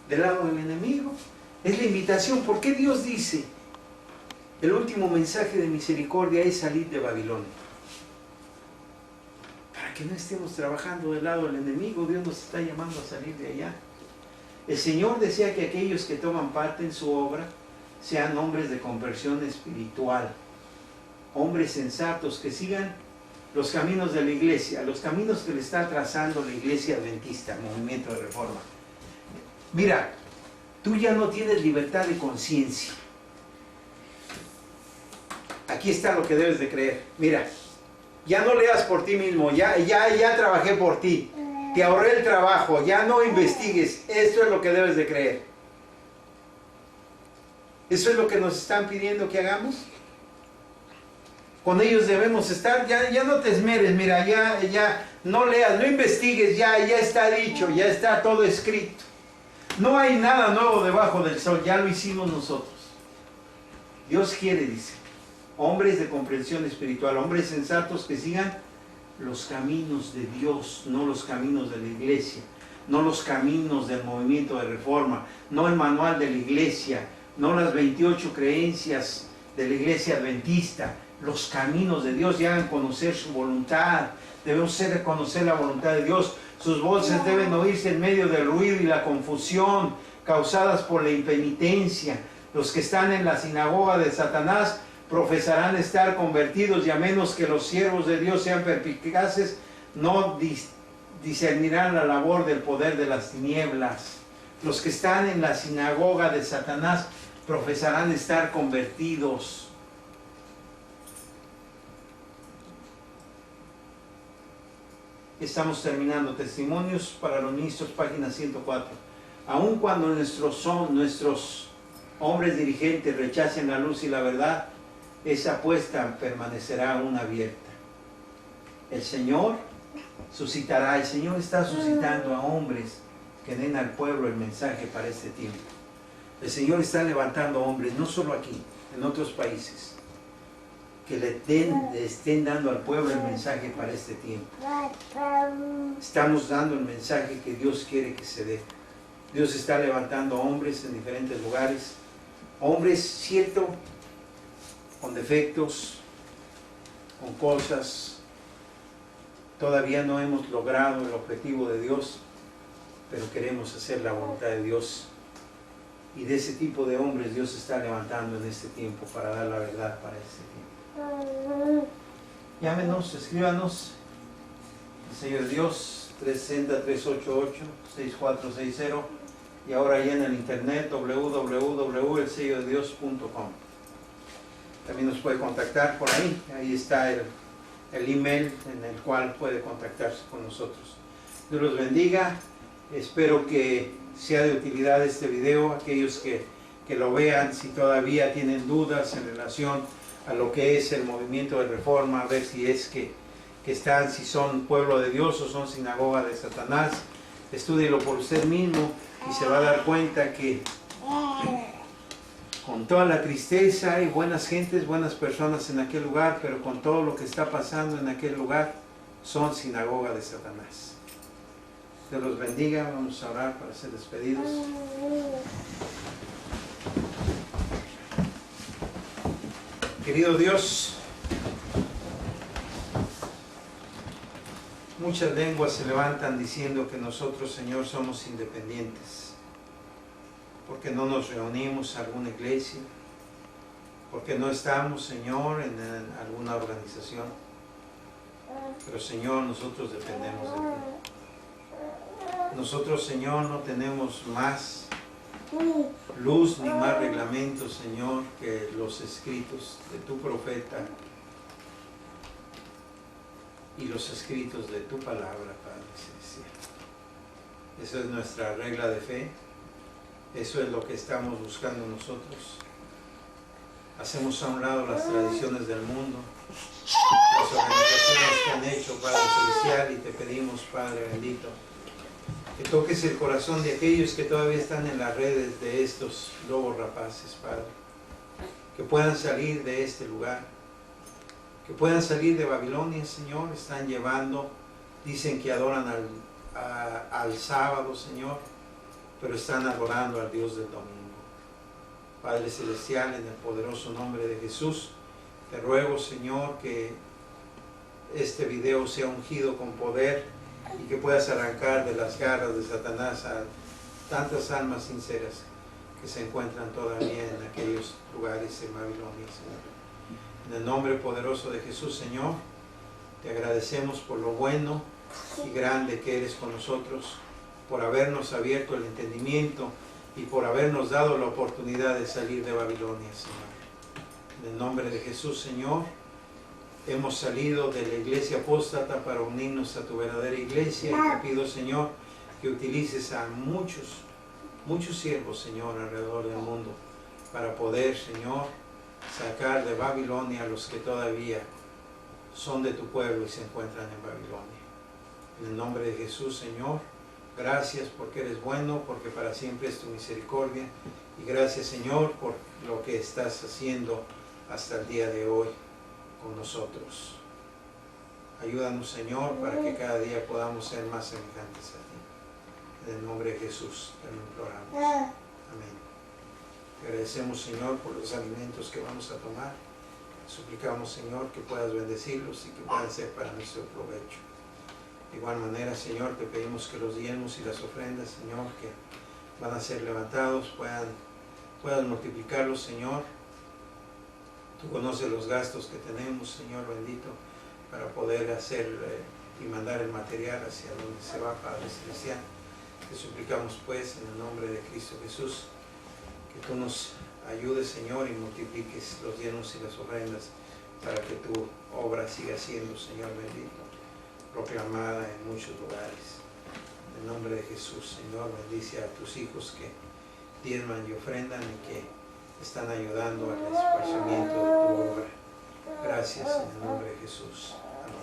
Del lado del enemigo. Es la invitación. ¿Por qué Dios dice? El último mensaje de misericordia es salir de Babilonia. Para que no estemos trabajando del lado del enemigo. Dios nos está llamando a salir de allá. El Señor desea que aquellos que toman parte en su obra sean hombres de conversión espiritual, hombres sensatos que sigan los caminos de la iglesia, los caminos que le está trazando la iglesia adventista, movimiento de reforma. Mira, tú ya no tienes libertad de conciencia. Aquí está lo que debes de creer. Mira, ya no leas por ti mismo, ya trabajé por ti, te ahorré el trabajo, ya no investigues. Esto es lo que debes de creer. Eso es lo que nos están pidiendo que hagamos. Con ellos debemos estar, ya no te esmeres, mira, ya no leas, no investigues, ya está dicho, ya está todo escrito. No hay nada nuevo debajo del sol, ya lo hicimos nosotros. Dios quiere, dice, hombres de comprensión espiritual, hombres sensatos que sigan los caminos de Dios, no los caminos de la iglesia, no los caminos del movimiento de reforma, no el manual de la iglesia, no las 28 creencias de la iglesia adventista. Los caminos de Dios, y hagan conocer su voluntad. Debemos conocer la voluntad de Dios. Sus voces deben oírse en medio del ruido y la confusión causadas por la impenitencia. Los que están en la sinagoga de Satanás profesarán estar convertidos, y a menos que los siervos de Dios sean perspicaces, no discernirán la labor del poder de las tinieblas. Los que están en la sinagoga de Satanás profesarán estar convertidos. Estamos terminando Testimonios para los Ministros, página 104. Aun cuando nuestros hombres dirigentes rechacen la luz y la verdad, esa apuesta permanecerá aún abierta. El Señor suscitará, el Señor está suscitando a hombres que den al pueblo el mensaje para este tiempo. El Señor está levantando hombres, no solo aquí, en otros países, que le estén dando al pueblo el mensaje para este tiempo. Estamos dando el mensaje que Dios quiere que se dé. Dios está levantando hombres en diferentes lugares, hombres, cierto, con defectos, con cosas. Todavía no hemos logrado el objetivo de Dios, pero queremos hacer la voluntad de Dios. Y de ese tipo de hombres Dios está levantando en este tiempo para dar la verdad para este tiempo. Llámenos, escríbanos. El sello de Dios, 360-388-6460. Y ahora ya en el internet, www.elsellodedios.com. También nos puede contactar por ahí. Ahí está el email en el cual puede contactarse con nosotros. Dios los bendiga. Espero que sea de utilidad este video. Aquellos que lo vean, si todavía tienen dudas en relación a lo que es el movimiento de reforma, a ver si es que están, si son pueblo de Dios o son sinagoga de Satanás, estúdielo por usted mismo y se va a dar cuenta que con toda la tristeza hay buenas gentes, buenas personas en aquel lugar, pero con todo lo que está pasando en aquel lugar, son sinagoga de Satanás. Dios los bendiga. Vamos a orar para ser despedidos. Querido Dios, muchas lenguas se levantan diciendo que nosotros, Señor, somos independientes, porque no nos reunimos a alguna iglesia, porque no estamos, Señor, en alguna organización. Pero, Señor, nosotros dependemos de ti. Nosotros, Señor, no tenemos más luz ni más reglamentos, Señor, que los escritos de tu profeta y los escritos de tu palabra, Padre Celestial. Esa es nuestra regla de fe. Eso es lo que estamos buscando nosotros. Hacemos a un lado las tradiciones del mundo, las organizaciones que han hecho, Padre Celestial, y te pedimos, Padre bendito, que toques el corazón de aquellos que todavía están en las redes de estos lobos rapaces, Padre. Que puedan salir de este lugar, que puedan salir de Babilonia, Señor. Están llevando, dicen que adoran al sábado, Señor, pero están adorando al Dios del domingo. Padre Celestial, en el poderoso nombre de Jesús, te ruego, Señor, que este video sea ungido con poder y que puedas arrancar de las garras de Satanás a tantas almas sinceras que se encuentran todavía en aquellos lugares en Babilonia, Señor. En el nombre poderoso de Jesús, Señor, te agradecemos por lo bueno y grande que eres con nosotros, por habernos abierto el entendimiento y por habernos dado la oportunidad de salir de Babilonia, Señor. En el nombre de Jesús, Señor, hemos salido de la iglesia apóstata para unirnos a tu verdadera iglesia, y te pido, Señor, que utilices a muchos siervos, Señor, alrededor del mundo, para poder, Señor, sacar de Babilonia a los que todavía son de tu pueblo y se encuentran en Babilonia. En el nombre de Jesús, Señor, gracias porque eres bueno, porque para siempre es tu misericordia, y gracias, Señor, por lo que estás haciendo hasta el día de hoy con nosotros. Ayúdanos, Señor, para que cada día podamos ser más semejantes a ti. En el nombre de Jesús te lo imploramos. Amén. Te agradecemos, Señor, por los alimentos que vamos a tomar. Suplicamos, Señor, que puedas bendecirlos y que puedan ser para nuestro provecho. De igual manera, Señor, te pedimos que los diezmos y las ofrendas, Señor, que van a ser levantados, puedan multiplicarlos, Señor. Tú conoces los gastos que tenemos, Señor bendito, para poder hacer y mandar el material hacia donde se va, Padre Celestial. Te suplicamos, pues, en el nombre de Cristo Jesús, que tú nos ayudes, Señor, y multipliques los diezmos y las ofrendas para que tu obra siga siendo, Señor bendito, proclamada en muchos lugares. En el nombre de Jesús, Señor, bendice a tus hijos que diezman y ofrendan y que están ayudando al esparcimiento de tu obra. Gracias en el nombre de Jesús. Amén.